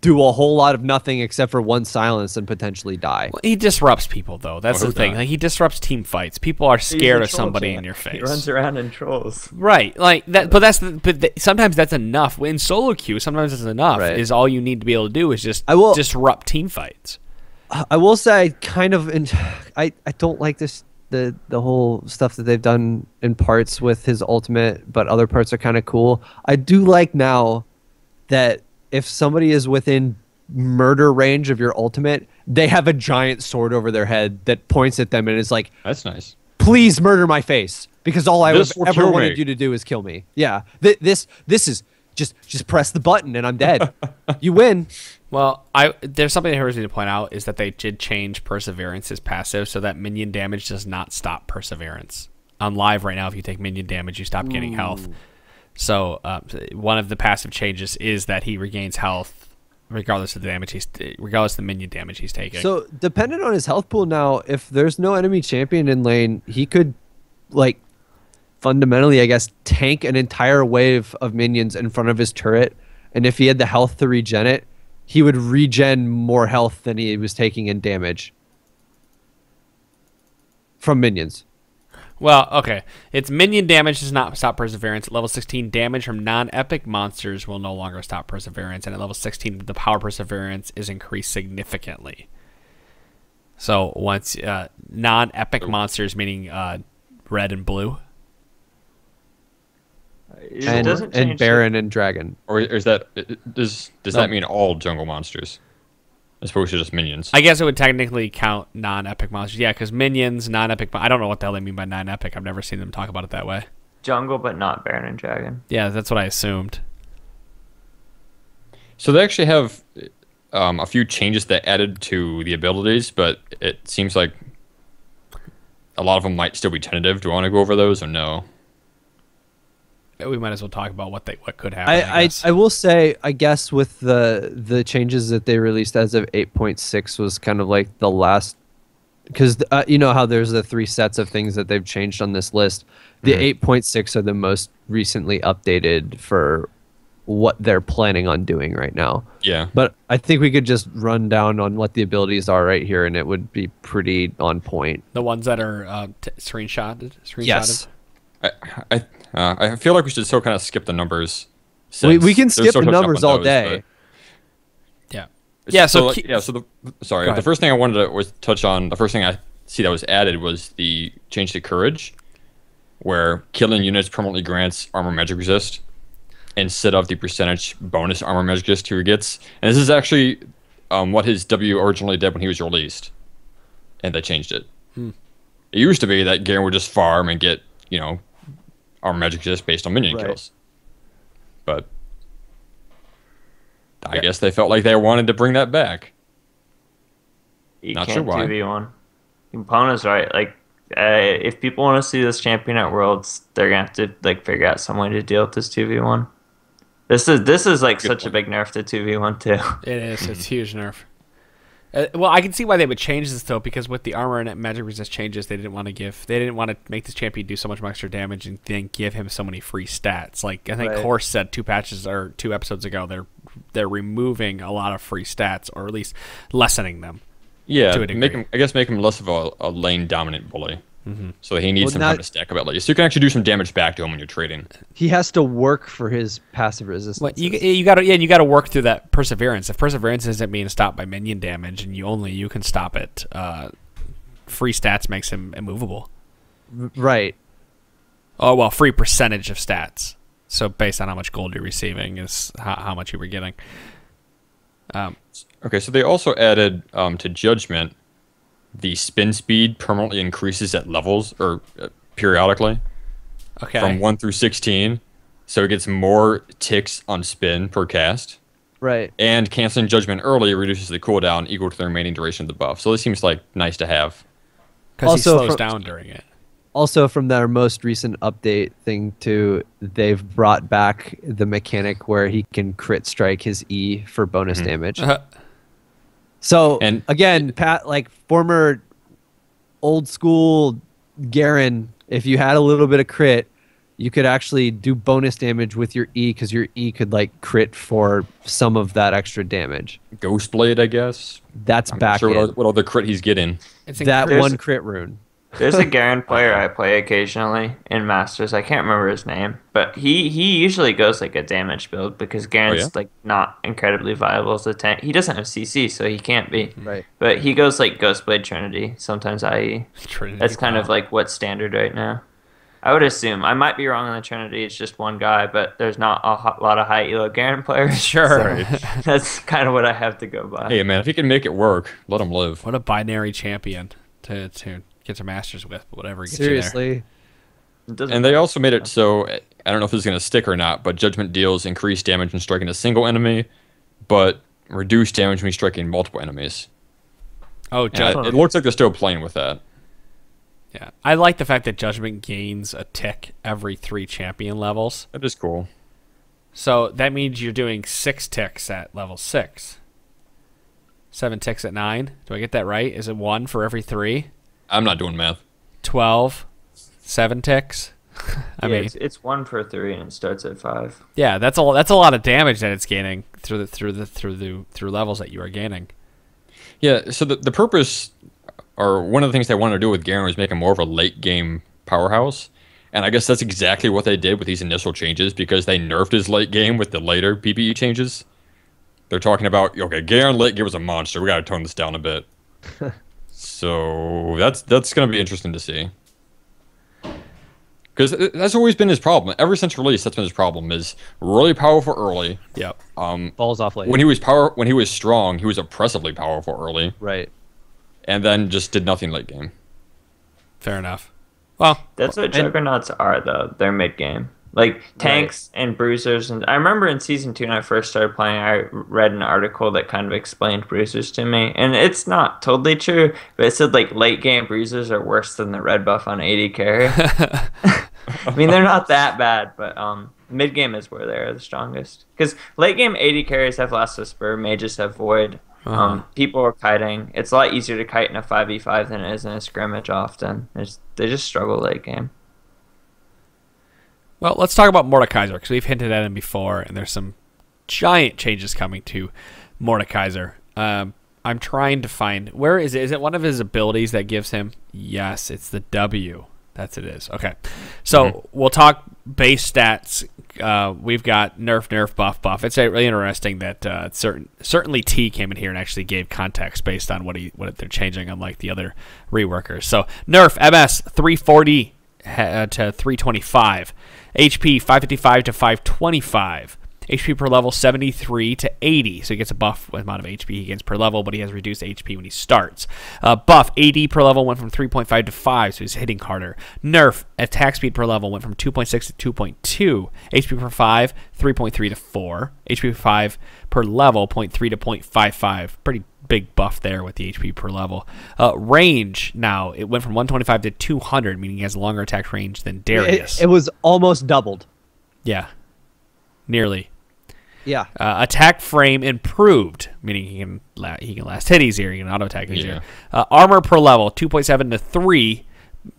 do a whole lot of nothing except for one silence and potentially die. Well, he disrupts people, though. That's the thing. Like, he disrupts team fights. People are scared of somebody in your face. He runs around and trolls. Right. Like that. But sometimes that's enough. In solo queue, sometimes it's enough. Right. Is all you need to be able to do is just disrupt team fights. I will say I don't like this. The whole stuff that they've done in parts with his ultimate, but other parts are kind of cool. I do like now that if somebody is within murder range of your ultimate, they have a giant sword over their head that points at them and is like, "That's nice. Please murder my face, because all I would ever wanted you to do is kill me." Yeah, this is just press the button and I'm dead. You win. Well, there's something that I need to point out is that they did change Perseverance's passive so that minion damage does not stop Perseverance. On live right now, if you take minion damage, you stop getting health. So one of the passive changes is that he regains health regardless of the minion damage he's taking. So dependent on his health pool now, if there's no enemy champion in lane, he could like fundamentally, I guess, tank an entire wave of minions in front of his turret, and if he had the health to regen it, he would regen more health than he was taking in damage from minions. Well, okay. It's minion damage does not stop Perseverance. At level 16, damage from non-epic monsters will no longer stop Perseverance. And at level 16, the power Perseverance is increased significantly. So once non-epic monsters, meaning red and blue. And Baron and Dragon. Or is that does that mean all jungle monsters, as opposed to just minions? I guess it would technically count non-epic monsters. Yeah, because minions, non-epic. I don't know what the hell they mean by non-epic. I've never seen them talk about it that way. Jungle, but not Baron and Dragon. Yeah, that's what I assumed. So they actually have a few changes that added to the abilities, but it seems like a lot of them might still be tentative. Do I want to go over those or no? We might as well talk about what could happen. I will say, I guess with the changes that they released as of 8.6 was kind of like the last, because you know how there's the 3 sets of things that they've changed on this list. The 8.6 are the most recently updated for what they're planning on doing right now. Yeah. But I think we could just run down on what the abilities are right here, and it would be pretty on point. The ones that are screenshotted? Yes. I feel like we should still kind of skip the numbers. We can skip so the touched up numbers on all those, day. Yeah. Yeah. So, Sorry. Go The ahead. first thing I wanted to was touch on. The first thing I see that was added was the change to courage, where killing units permanently grants armor magic resist instead of the percentage bonus armor magic resist he gets. And this is actually what his W originally did when he was released, and they changed it. It used to be that Garen would just farm and get armor magic resist based on minion kills, but I guess they felt like they wanted to bring that back. You Not can't sure why. 2v1. Compona's right. Like, if people want to see this champion at Worlds, they're gonna have to like figure out some way to deal with this 2v1. This is like such a big nerf to 2v1 too. It is. It's a huge nerf. Well, I can see why they would change this though, because with the armor and magic resist changes, they didn't want to make this champion do so much extra damage and then give him so many free stats. Like I think Horse said 2 episodes ago, they're removing a lot of free stats, or at least lessening them. Yeah, to a degree. make him less of a lane dominant bully. So he needs Well, some time to stack up at least. So you can actually do some damage back to him when you're trading. He has to work for his passive resistance. Well, you got to work through that perseverance. If perseverance isn't being stopped by minion damage, and you can stop it, free stats makes him immovable. Right. Oh well, free percentage of stats. So based on how much gold you're receiving is how much you were getting. Okay, so they also added to Judgment, the spin speed permanently increases at levels or periodically from 1 through 16. So it gets more ticks on spin per cast. Right. And canceling Judgment early reduces the cooldown equal to the remaining duration of the buff. So this seems like nice to have. Because he Also slows from- down during it. Also, from their most recent update thing too, they've brought back the mechanic where he can crit strike his E for bonus damage. So And- again, like former old school Garen, if you had a little bit of crit, you could actually do bonus damage with your E because your E could like crit for some of that extra damage. Ghostblade, I guess. That's I'm back not sure in. what other crit he's getting. It's That incredible. one crit rune. There's a Garen player I play occasionally in Masters. I can't remember his name, but he usually goes like a damage build because Garen's like not incredibly viable as a tank. He doesn't have CC, so he can't be. Right. But he goes like Ghostblade Trinity, sometimes IE. Trinity, That's kind of wow. like what's standard right now. I would assume. I might be wrong on the Trinity. It's just one guy, but there's not a lot of high elo Garen players. Sure. So that's kind of what I have to go by. Hey, man, if he can make it work, let him live. What a binary champion to get to Masters with, but whatever gets Seriously. It doesn't And they also made it so, I don't know if this is going to stick or not, but Judgment deals increased damage when striking a single enemy, but reduced damage when striking multiple enemies. you there. Oh, And Judgment. it looks like they're still playing with that. Yeah, I like the fact that Judgment gains a tick every 3 champion levels. That is cool. So that means you're doing 6 ticks at level 6. 7 ticks at 9. Do I get that right? Is it 1 for every 3? I'm not doing math. 12. 7 ticks. I mean, it's 1 for 3 and it starts at 5. yeah, that's a lot of damage that it's gaining through levels that you are gaining. Yeah, so the purpose, or one of the things they wanted to do with Garen was make him more of a late game powerhouse. And I guess that's exactly what they did with these initial changes because they nerfed his late game with the later PvE changes. They're talking about, okay, Garen late game was a monster. We got to tone this down a bit. So that's going to be interesting to see. Because that's always been his problem. Ever since release, that's been his problem, is really powerful early. Yep. Falls off late. When he was strong, he was oppressively powerful early. Right. And then just did nothing late game. Fair enough. Well, That's what Juggernauts are, though. They're mid game. Like tanks and bruisers. And I remember in season 2 when I first started playing, I read an article that kind of explained bruisers to me. And it's not totally true, but it said like late game bruisers are worse than the red buff on 80 carry. I mean, they're not that bad, but mid game is where they're the strongest. Because late game 80 carries have Last Whisper, mages have Void. People are kiting. It's a lot easier to kite in a 5v5 than it is in a scrimmage often. They just struggle late game. well, let's talk about Mordekaiser because we've hinted at him before, and there's some giant changes coming to Mordekaiser. I'm trying to find where is it? Is it one of his abilities that gives him? Yes, it's the W. That's it is. Okay. So we'll talk base stats. We've got nerf, buff. It's really interesting that certainly T came in here and actually gave context based on what they're changing, unlike the other reworkers. So nerf MS 340 to 325, HP 555 to 525. HP per level 73 to 80, so he gets a buff with the amount of HP he gains per level, but he has reduced HP when he starts. Buff, AD per level went from 3.5 to 5, so he's hitting harder. Nerf, attack speed per level went from 2.6 to 2.2. HP per 5, 3.3 to 4. HP per 5 per level, 0.3 to 0.55. Pretty big buff there with the HP per level. Range, now, it went from 125 to 200, meaning he has a longer attack range than Darius. It was almost doubled. Yeah, nearly. Yeah. Attack frame improved, meaning he can last hit easier, he can auto attack easier. Armor per level 2.7 to 3.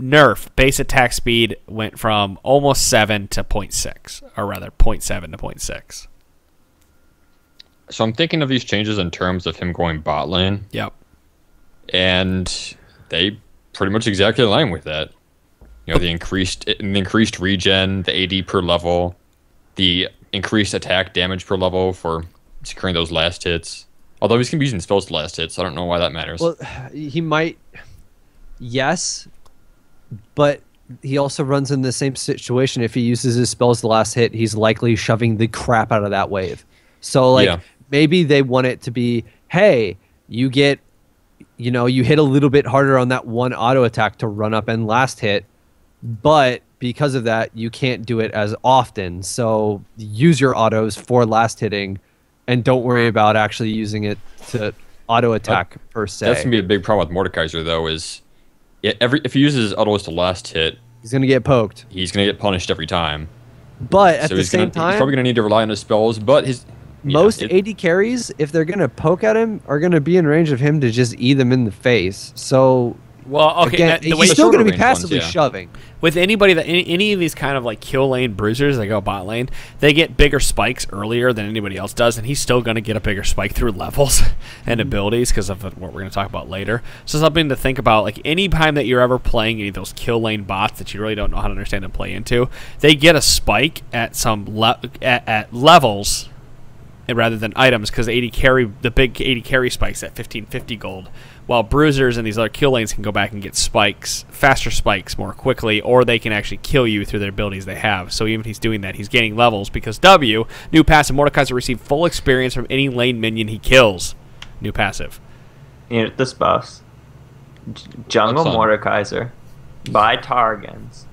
Nerf base attack speed went from almost 7 to 0.6, or rather 0.7 to 0.6. So I'm thinking of these changes in terms of him going bot lane. Yep. And they pretty much exactly align with that. You know, the increased regen, the AD per level, the increased attack damage per level for securing those last hits. Although he's going to be using spells to last hits, so I don't know why that matters. Well, he might, yes, but he also runs in the same situation. If he uses his spells to last hit, he's likely shoving the crap out of that wave. So, like, maybe they want it to be, hey, you get, you hit a little bit harder on that one auto attack to run up and last hit, but because of that, you can't do it as often. So use your autos for last hitting, and don't worry about actually using it to auto attack per se. That's gonna be a big problem with Mordekaiser, though. Is if he uses his autos to last hit, he's gonna get poked. He's gonna get punished every time. But at the same time, he's probably gonna need to rely on his spells. But most AD carries, if they're gonna poke at him, are gonna be in range of him to just eat them in the face. So. Well, okay, again, he's still going to be passively shoving. With anybody that any of these kind of like kill lane bruisers that go bot lane, they get bigger spikes earlier than anybody else does, and he's still going to get a bigger spike through levels and abilities because of what we're going to talk about later. So something to think about, like any time that you're ever playing any of those kill lane bots that you really don't know how to understand and play into, they get a spike at some at levels rather than items, because the big 80 carry spikes at 1550 gold, while bruisers and these other kill lanes can go back and get faster spikes more quickly, or they can actually kill you through their abilities they have. So even if he's doing that, he's gaining levels, because new passive, Mordekaiser receive full experience from any lane minion he kills. New passive. This buffs. Jungle Mordekaiser. Buy Targans.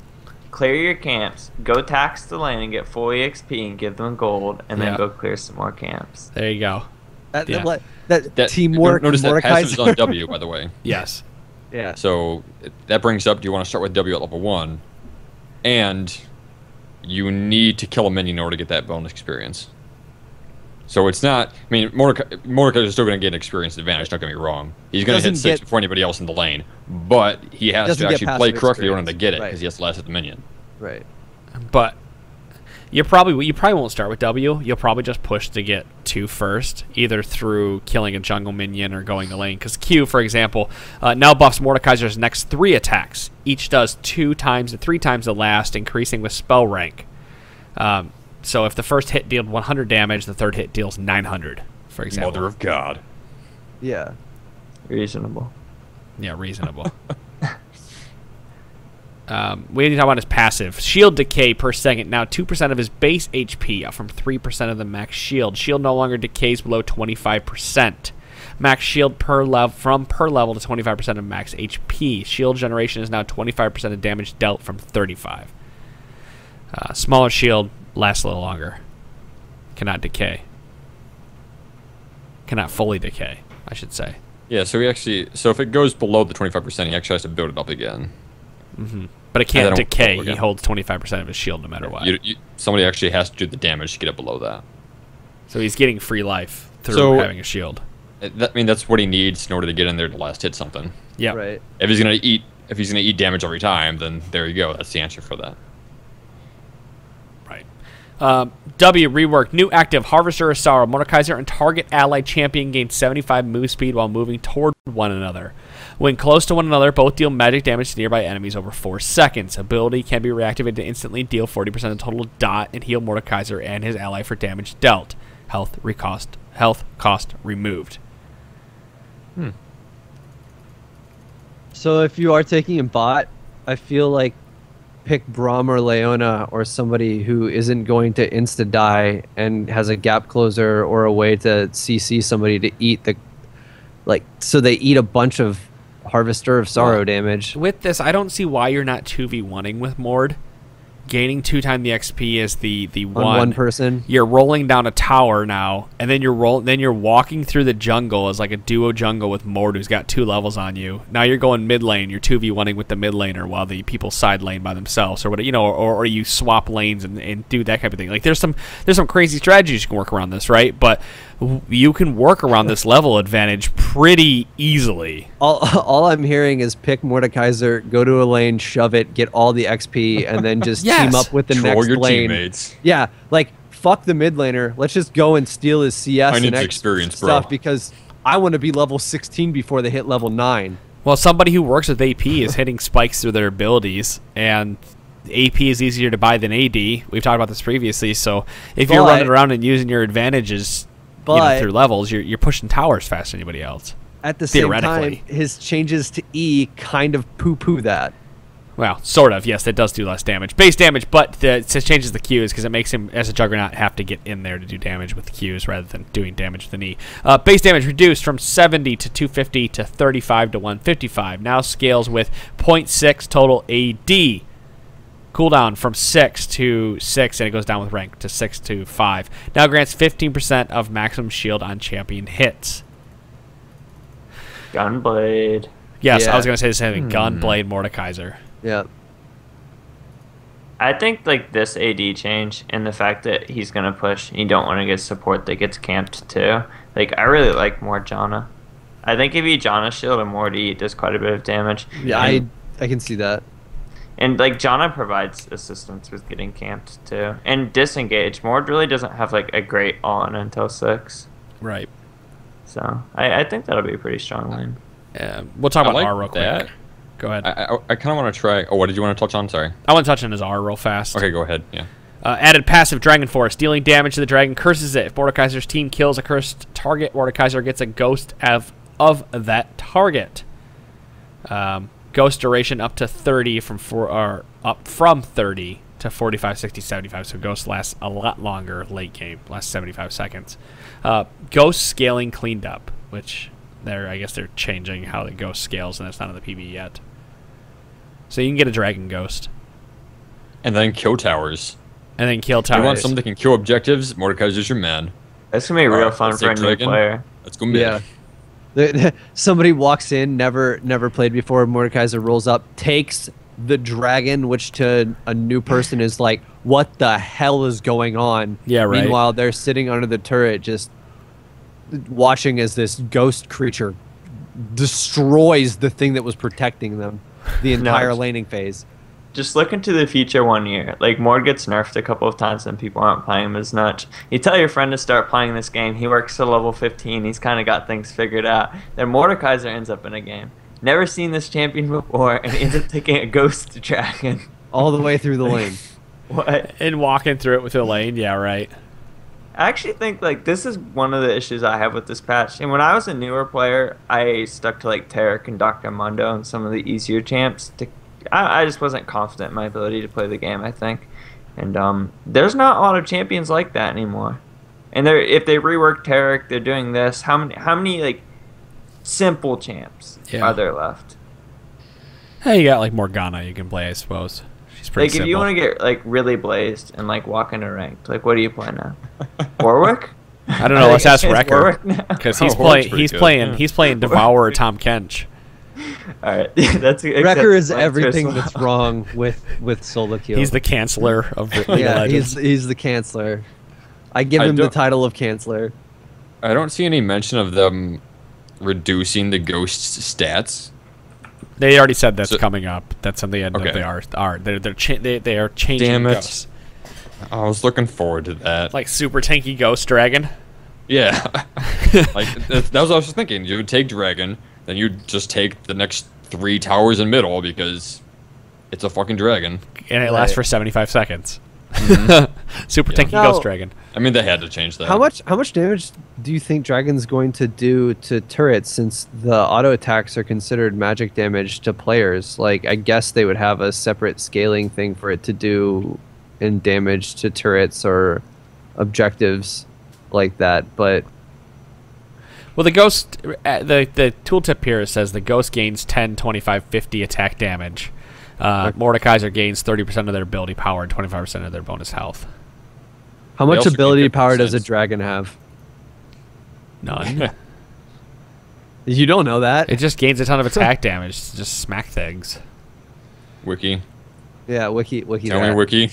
Clear your camps, go tax the lane and get full EXP and give them gold, and then go clear some more camps. There you go. That teamwork. Notice that passive is on W, by the way. Yes. Yeah. So that brings up, do you want to start with W at level 1? And you need to kill a minion in order to get that bonus experience. So it's not, I mean, Mordekaiser is still going to get an experience advantage, don't get me wrong. He's going to hit 6 before anybody else in the lane. But he has to actually play correctly in order to get it, because he has to last hit the minion. Right. But you probably won't start with W. You'll probably just push to get 2 first, either through killing a jungle minion or going to lane. Because Q, for example, now buffs Mordekaiser's next 3 attacks. Each does 2 times to 3 times the last, increasing with spell rank. So if the first hit deals 100 damage, the third hit deals 900, for example. Mother of God. Yeah. Reasonable. Yeah, reasonable. We need to talk about his passive. Shield decay per second. Now 2% of his base HP, up from 3% of the max shield. Shield no longer decays below 25%. Max shield per level to 25% of max HP. Shield generation is now 25% of damage dealt from 35. Smaller shield lasts a little longer. Cannot decay. Cannot fully decay, I should say. Yeah, so if it goes below the 25%, he actually has to build it up again. Mm-hmm. But it can't decay. He holds 25% of his shield no matter what. Somebody actually has to do the damage to get it below that. So he's getting free life through having a shield. That's what he needs in order to get in there to last hit something. Yeah. Right. If he's gonna eat damage every time, then there you go. That's the answer for that. W rework. New active Harvester of Sorrow. Mordekaiser and target allied champion gain 75 move speed while moving toward one another. When close to one another, both deal magic damage to nearby enemies over 4 seconds. Ability can be reactivated to instantly deal 40% of total dot and heal Mordekaiser and his ally for damage dealt. Health cost removed. So if you are taking a bot, I feel like pick Braum or Leona or somebody who isn't going to insta die and has a gap closer or a way to CC somebody to eat the, like, so they eat a bunch of Harvester of Sorrow damage. With this, I don't see why you're not 2v1ing with Mord. Gaining 2 times the XP is the one person. You're rolling down a tower now, and then you're walking through the jungle as like a duo jungle with Mord, who's got 2 levels on you. Now you're going mid lane. You're 2v1ing with the mid laner while the people side lane by themselves, or what, you know, or you swap lanes and do that kind of thing. Like there's some crazy strategies you can work around this, right? But you can work around this level advantage pretty easily. All I'm hearing is pick Mordekaiser, go to a lane, shove it, get all the XP, and then just team up with the Troll next your lane. Teammates. Yeah, like fuck the mid laner. Let's just go and steal his CS and experience, stuff bro. because I want to be level 16 before they hit level 9. Well, somebody who works with AP is hitting spikes through their abilities, and AP is easier to buy than AD. We've talked about this previously, so if you're running around and using your advantages through levels, you're pushing towers faster than anybody else. At the same time, his changes to E kind of poo-poo that. Well, sort of, yes, that does do less damage. Base damage, but it changes the Qs because it makes him, as a Juggernaut, have to get in there to do damage with the Qs rather than doing damage with the knee. Base damage reduced from 70 to 250 to 35 to 155. Now scales with 0.6 total AD. Cooldown from 6 to 6, and it goes down with rank to 6 to 5. Now grants 15% of maximum shield on champion hits. Gunblade. Yes, I was going to say the same thing. Gunblade Mordekaiser. Yeah. I think like this AD change and the fact that he's gonna push, and you don't want to get support that gets camped too. Like I really like more Janna. I think if you Janna shield and more to eat does quite a bit of damage. Yeah, and, I can see that. And like Janna provides assistance with getting camped too, and disengage. Mord really doesn't have like a great on until 6. Right. So I think that'll be a pretty strong lane. We'll talk about like R real quick. Go ahead. I kind of want to try. Oh, what did you want to touch on? Sorry. I want to touch on his R real fast. Okay, go ahead. Yeah. Added passive Dragon Force. Dealing damage to the dragon curses it. If Mordekaiser's team kills a cursed target, Mordekaiser gets a ghost of that target. Ghost duration up to 30 up from 30 to 45, 60, 75. So ghost lasts a lot longer late game. Lasts 75 seconds. Ghost scaling cleaned up, which I guess they're changing how the ghost scales, and that's not in the PB yet. So you can get a dragon ghost. And then kill towers. And then kill towers. You want something that can kill objectives? Mordekaiser's your man. That's gonna be real fun for a new player. That's gonna be Somebody walks in, never played before. Mordekaiser rolls up, takes the dragon, which to a new person is like, what the hell is going on? Yeah, right. Meanwhile, they're sitting under the turret, just watching as this ghost creature destroys the thing that was protecting them the entire laning phase. Just look into the future 1 year. Like, Mord gets nerfed a couple of times and people aren't playing him as much. You tell your friend to start playing this game. He works to level 15. He's kind of got things figured out. Then Mordekaiser ends up in a game. Never seen this champion before, and he ends up taking a ghost dragon. All the way through the lane. What? And walking through it with the lane. Yeah, right. I actually think like this is one of the issues I have with this patch. And when I was a newer player, I stuck to like Taric and Dr. Mundo and some of the easier champs. I just wasn't confident in my ability to play the game, I think. And there's not a lot of champions like that anymore. And if they rework Taric, they're doing this. How many like simple champs are there left? Hey, you got like Morgana you can play, I suppose. She's pretty simple. If you want to get like really blazed and like walk into ranked, like what do you play now? Warwick? I don't know. Let's ask Wrecker because he's playing Devourer Tom Kench. All right, Wrecker is everything that's wrong with solo queue. He's the Chancellor of League of Legends. He's the Chancellor. I give him the title of Chancellor. I don't see any mention of them reducing the ghost's stats. They already said that's coming up. That's something they are. They are changing. Damn it! Ghosts. I was looking forward to that. Like super tanky ghost dragon. Yeah, like that was what I was just thinking. You would take dragon, then you just take the next 3 towers in middle because it's a fucking dragon. And it lasts for 75 seconds. Super tanky Now, ghost dragon. I mean, they had to change that. How much damage do you think Dragon's going to do to turrets, since the auto attacks are considered magic damage to players? Like, I guess they would have a separate scaling thing for it to do in damage to turrets or objectives like that, but Well, the ghost, the tooltip here says the ghost gains 10, 25, 50 attack damage. Mordekaiser gains 30% of their ability power and 25% of their bonus health. how much also ability gain power does a 50%. dragon have? None. You don't know that. It just gains a ton of attack damage to just smack things. Wiki. Yeah, wiki Tell me, that. Wiki.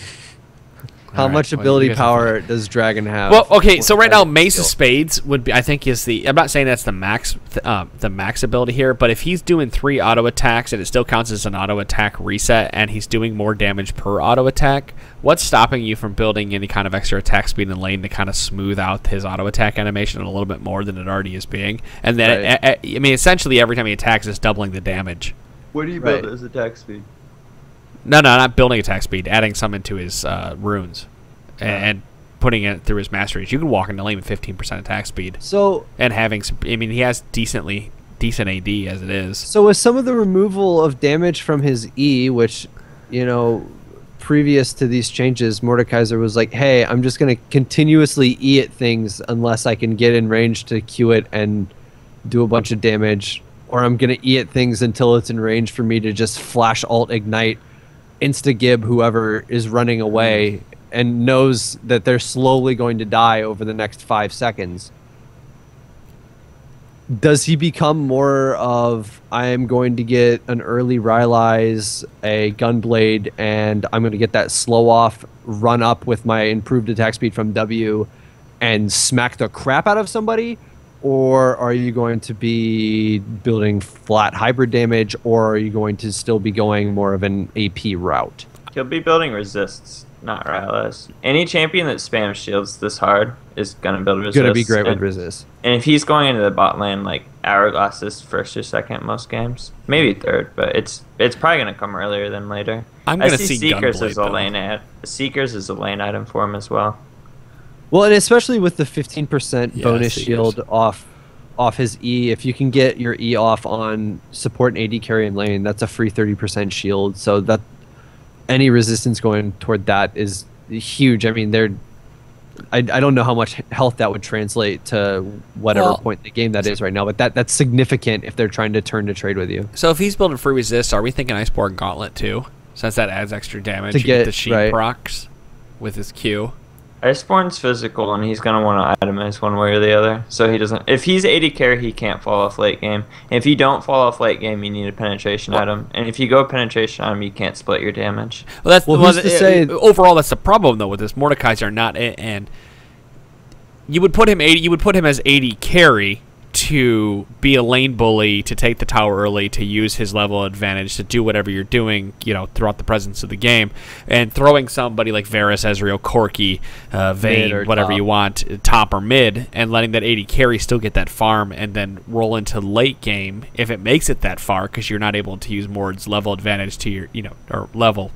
How Alright, much well, you ability guys power does Dragon have? Well, okay, so right now What's Mace the of skill? Spades would be, I think, is the. I'm not saying that's the max ability here, but if he's doing 3 auto attacks and it still counts as an auto attack reset, and he's doing more damage per auto attack, what's stopping you from building any kind of extra attack speed in lane to kind of smooth out his auto attack animation a little bit more than it already is being? And then, Right. I mean, essentially every time he attacks, it's doubling the damage. What do you Right. build as attack speed? No, not building attack speed, adding some into his runes and putting it through his masteries. You can walk into lane with 15% attack speed. So And having some, I mean, he has decent AD as it is. So with some of the removal of damage from his E, which, you know, previous to these changes, Mordekaiser was like, hey, I'm just going to continuously E at things unless I can get in range to Q it and do a bunch of damage, or I'm going to E at things until it's in range for me to just flash alt ignite, insta-gib whoever is running away and knows that they're slowly going to die over the next 5 seconds. Does he become more of, I am going to get an early Rylai's, a Gunblade, and I'm going to get that slow off, run up with my improved attack speed from W, and smack the crap out of somebody? Or are you going to be building flat hybrid damage, or are you going to still be going more of an AP route? He'll be building resists, not Rylai's. Any champion that spams shields this hard is gonna build resist. Going to be great with and, resist. and if he's going into the bot lane, like Hourglass is first or second most games, maybe third, but it's probably gonna come earlier than later. I'm I gonna see see Seekers Gunblade, as a though. lane ad. Seekers is a lane item for him as well. Well, and especially with the 15% Yeah, bonus Seekers. shield off his E, if you can get your E off on support and AD carry in lane, that's a free 30% shield. So that any resistance going toward that is huge. I mean, I don't know how much health that would translate to whatever Well, point in the game that is right now, but that's significant if they're trying to turn to trade with you. So if he's building free resist, are we thinking Iceborne Gauntlet too? Since that adds extra damage To you get get- the sheep right. procs with his Q. Iceborne's physical, and he's gonna want to itemize one way or the other. So he doesn't. If he's AD carry, he can't fall off late game. And if you don't fall off late game, you need a penetration item. And if you go penetration item, you can't split your damage. Well, that's Well, who's to say- overall that's the problem though with this Mordekaiser not and you would put him as AD carry to be a lane bully, to take the tower early, to use his level advantage, to do whatever you're doing, you know, throughout the presence of the game, and throwing somebody like Varus, Ezreal, Corki, Vayne, or whatever top. you want, top or mid, and letting that AD carry still get that farm, and then roll into late game if it makes it that far, because you're not able to use Mord's level advantage to your, you know, or level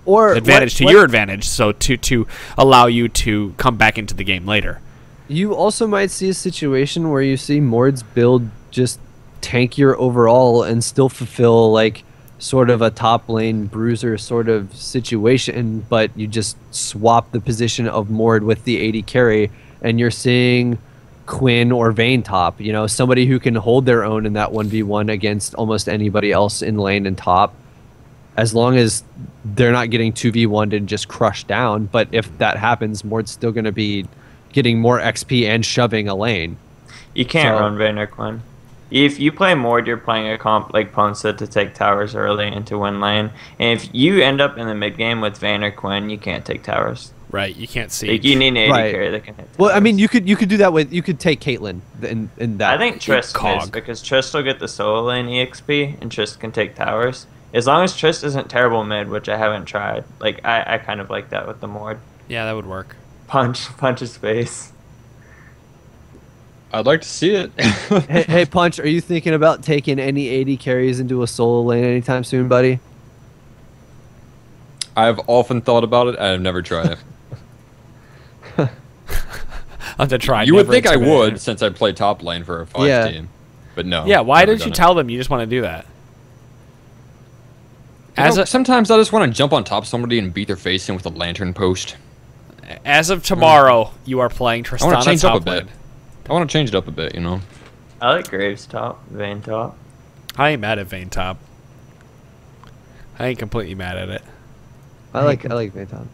Or advantage to what- your advantage, so to allow you to come back into the game later. You also might see a situation where you see Mord's build just tankier overall and still fulfill like sort of a top lane bruiser sort of situation, but you just swap the position of Mord with the AD carry and you're seeing Quinn or Vayne top, you know, somebody who can hold their own in that 1v1 against almost anybody else in lane and top, as long as they're not getting 2v1'd and just crushed down. But if that happens, Mord's still going to be getting more XP and shoving a lane. You can't So- run Vayne or Quinn. If you play Mord, you're playing a comp like Ponce to take towers early and to win lane. And if you end up in the mid game with Vayne or Quinn, you can't take towers. Right, you can't see. Like, you need an AD Right. carry that can hit towers. Well, I mean, you could do that with, you could take Caitlyn in that. I think Trist Cog. is, because Trist will get the solo lane EXP and Trist can take towers. As long as Trist isn't terrible mid, which I haven't tried. Like I kind of like that with the Mord. Yeah, that would work. Punch his face. I'd like to see it. Hey, Punch, are you thinking about taking any AD carries into a solo lane anytime soon, buddy? I've often thought about it. I've never tried it. I'll have to try. You would think I Never would, intimidated. since I play top lane for a 5 Yeah. team. But no. Yeah, why never didn't you done it. tell them you just want to do that? Sometimes I just want to jump on top of somebody and beat their face in with a lantern post. As of tomorrow, you are playing I want Tristana to change up a top bit. lane. I want to change it up a bit, you know? I like Graves top, Vayne top. I ain't mad at Vayne top. I ain't completely mad at it. I like Vanton.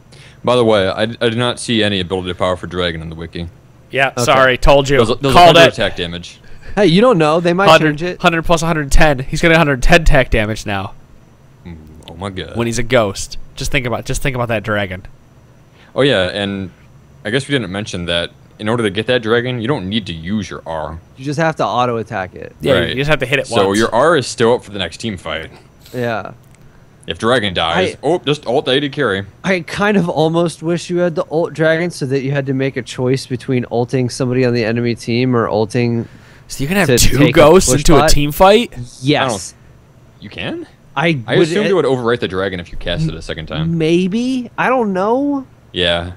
By the way, I did not see any ability power for Dragon in the wiki. Yeah, sorry, told you. Those Called are it. attack damage. Hey, you don't know. They might 100, change it. 100 plus 110. He's getting 110 attack damage now Oh my god. when he's a ghost. Just think about that dragon. Oh yeah, and I guess we didn't mention that in order to get that dragon, you don't need to use your R. You just have to auto attack it. Yeah, Right. you just have to hit it So once. your R is still up for the next team fight. Yeah. If Dragon dies, just ult AD carry. I kind of almost wish you had the ult dragon so that you had to make a choice between ulting somebody on the enemy team or ulting. So you can have to two take a ghosts push into a bot? team fight? Yes. You can? I I assumed it would overwrite the dragon if you cast it a second time. Maybe. I don't know. Yeah.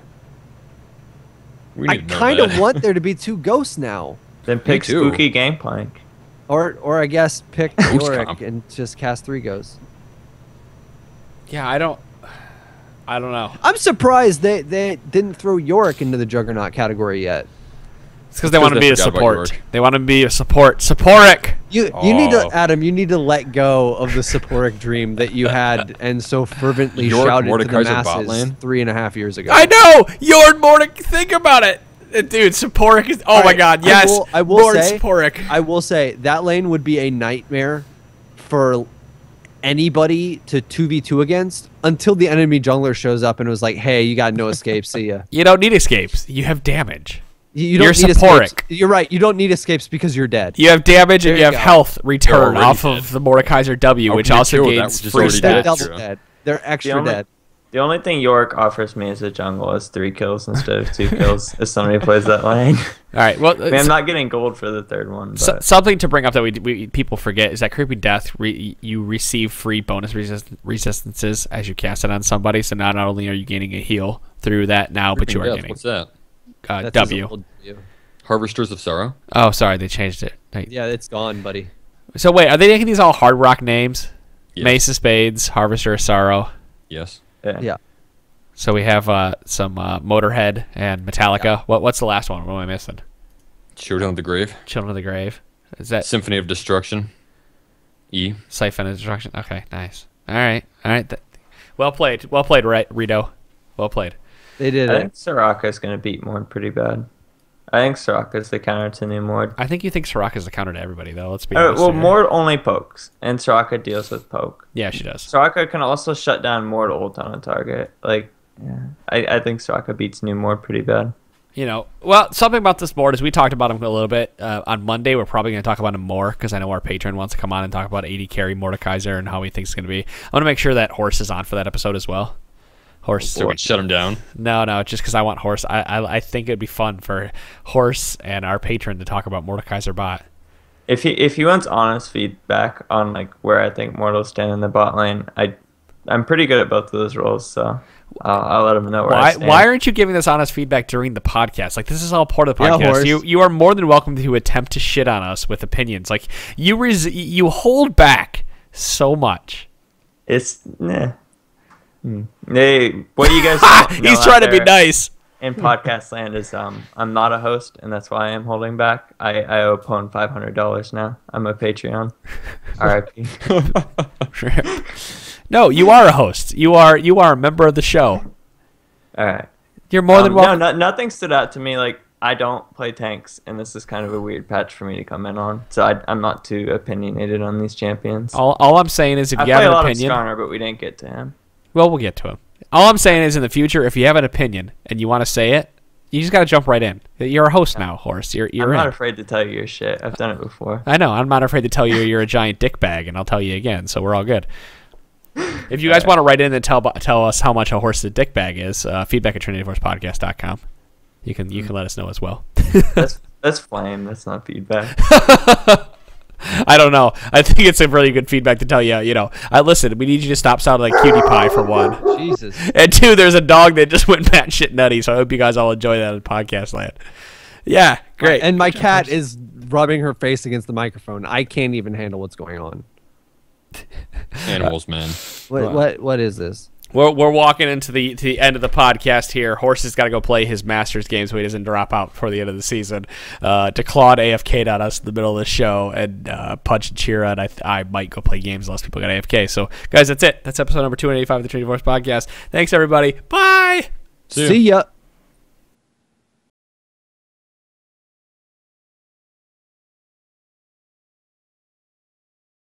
We I need to know kind of that. want there to be two ghosts now. Then pick too. Spooky Gangplank. Or I guess pick Ghost Yorick comp. and just cast 3 ghosts. Yeah, I don't know. I'm surprised they didn't throw Yorick into the Juggernaut category yet. It's because they want to be a forgot about support. Yorick. They want to be a support. Supporic! You need to, Oh. Adam, you need to let go of the Supporic dream that you had and so fervently Yorick shouted to the Mordekaiser bot masses lane? 3.5 years ago. I know! Yord Mordic, think about it! Dude, Supporic is... Oh my Alright, god, yes! I will Lord say, Supporic. I will say, that lane would be a nightmare for anybody to 2v2 against until the enemy jungler shows up and was like, hey, you got no escape, see ya. You don't need escapes. You have damage. You don't You're need Supporic. escapes. You're right, you don't need escapes because you're dead. You have damage There and you you have go. health return You're off already of the Mordekaiser W, How which can you also kill? That gains was just free already They're dead. stats. double True. dead. They're extra only- dead. The only thing Yorick offers me as a jungle is 3 kills instead of 2 kills if somebody plays that lane. Alright, well... I mean, I'm not getting gold for the third one, but something to bring up that we people forget is that Creeping Death, you receive free bonus resistances as you cast it on somebody, so not only are you gaining a heal through that now, but you are Death, getting what's that? That's his W. old W. Harvesters of Sorrow? Oh, sorry, they changed it. Yeah, it's gone, buddy. So wait, are they making these all hard rock names? Yes. Mace of Spades, Harvester of Sorrow. Yes. Yeah. So we have some Motorhead and Metallica. What's the last one? What am I missing? Children of the Grave. Children of the Grave. Is that Symphony of Destruction. E. Siphon of Destruction? Okay, nice. All right. Well played, Rito. Well played. They did I it. think Soraka's going to beat Mord pretty bad. I think Soraka's the counter to new Mord. I think you think Soraka's the counter to everybody, though. Let's be Well, honest. here. Mord only pokes, and Soraka deals with poke. Yeah, she does. Soraka can also shut down Mord ult on a target. Like, yeah, I think Soraka beats new Mord pretty bad. Well, something about this board is we talked about him a little bit. On Monday, we're probably going to talk about him more because I know our patron wants to come on and talk about 80 carry Mordekaiser and how he thinks it's going to be. I want to make sure that Horse is on for that episode as well. Horse. So we can shut him down. No, just because I want Horse. I think it'd be fun for Horse and our patron to talk about Mordekaiser bot. If he wants honest feedback on like where I think Mortals stand in the bot lane, I'm pretty good at both of those roles, so I'll let him know where I stand. Why aren't you giving us honest feedback during the podcast? Like, this is all part of the Yeah, podcast. Horse. You are more than welcome to attempt to shit on us with opinions. Like, you hold back so much. It's Hey, what you guys don't know He's out trying to be there nice. in podcast land is I'm not a host, and that's why I am holding back. I owe Pwn $500 now. I'm a Patreon. R.I.P. No, you are a host. You are a member of the show. All right. You're more than welcome. No, nothing stood out to me. Like, I don't play tanks, and this is kind of a weird patch for me to come in on. So I'm not too opinionated on these champions. All I'm saying is if I you play have a an lot opinion, of Skarner, but we didn't get to him. well, we'll get to him. All I'm saying is in the future, if you have an opinion and you want to say it, you just got to jump right in. You're a host now, Horse. You're I'm not in. afraid to tell you your shit. I've done it before. I know. I'm not afraid to tell you you're a giant dick bag, and I'll tell you again. So we're all good. If you guys want to write in and tell us how much a horse's dick bag is, feedback at trinityforcepodcast.com. You can let us know as well. That's flame. That's not feedback. I don't know. I think it's a really good feedback to tell you, listen, we need you to stop sounding like Cutie Pie for one. Jesus. And two, there's a dog that just went batshit nutty, so I hope you guys all enjoy that in podcast land. Yeah, great. And my cat is rubbing her face against the microphone. I can't even handle what's going on. Animals, man. What is this? We're walking into the end of the podcast here. Horse has got to go play his Masters game so he doesn't drop out before the end of the season. Claude AFK'd on us in the middle of the show, and Punch and Chira, and I might go play games unless people got AFK. So, guys, that's it. That's episode number 285 of the Trinity Force Podcast. Thanks, everybody. Bye! See ya.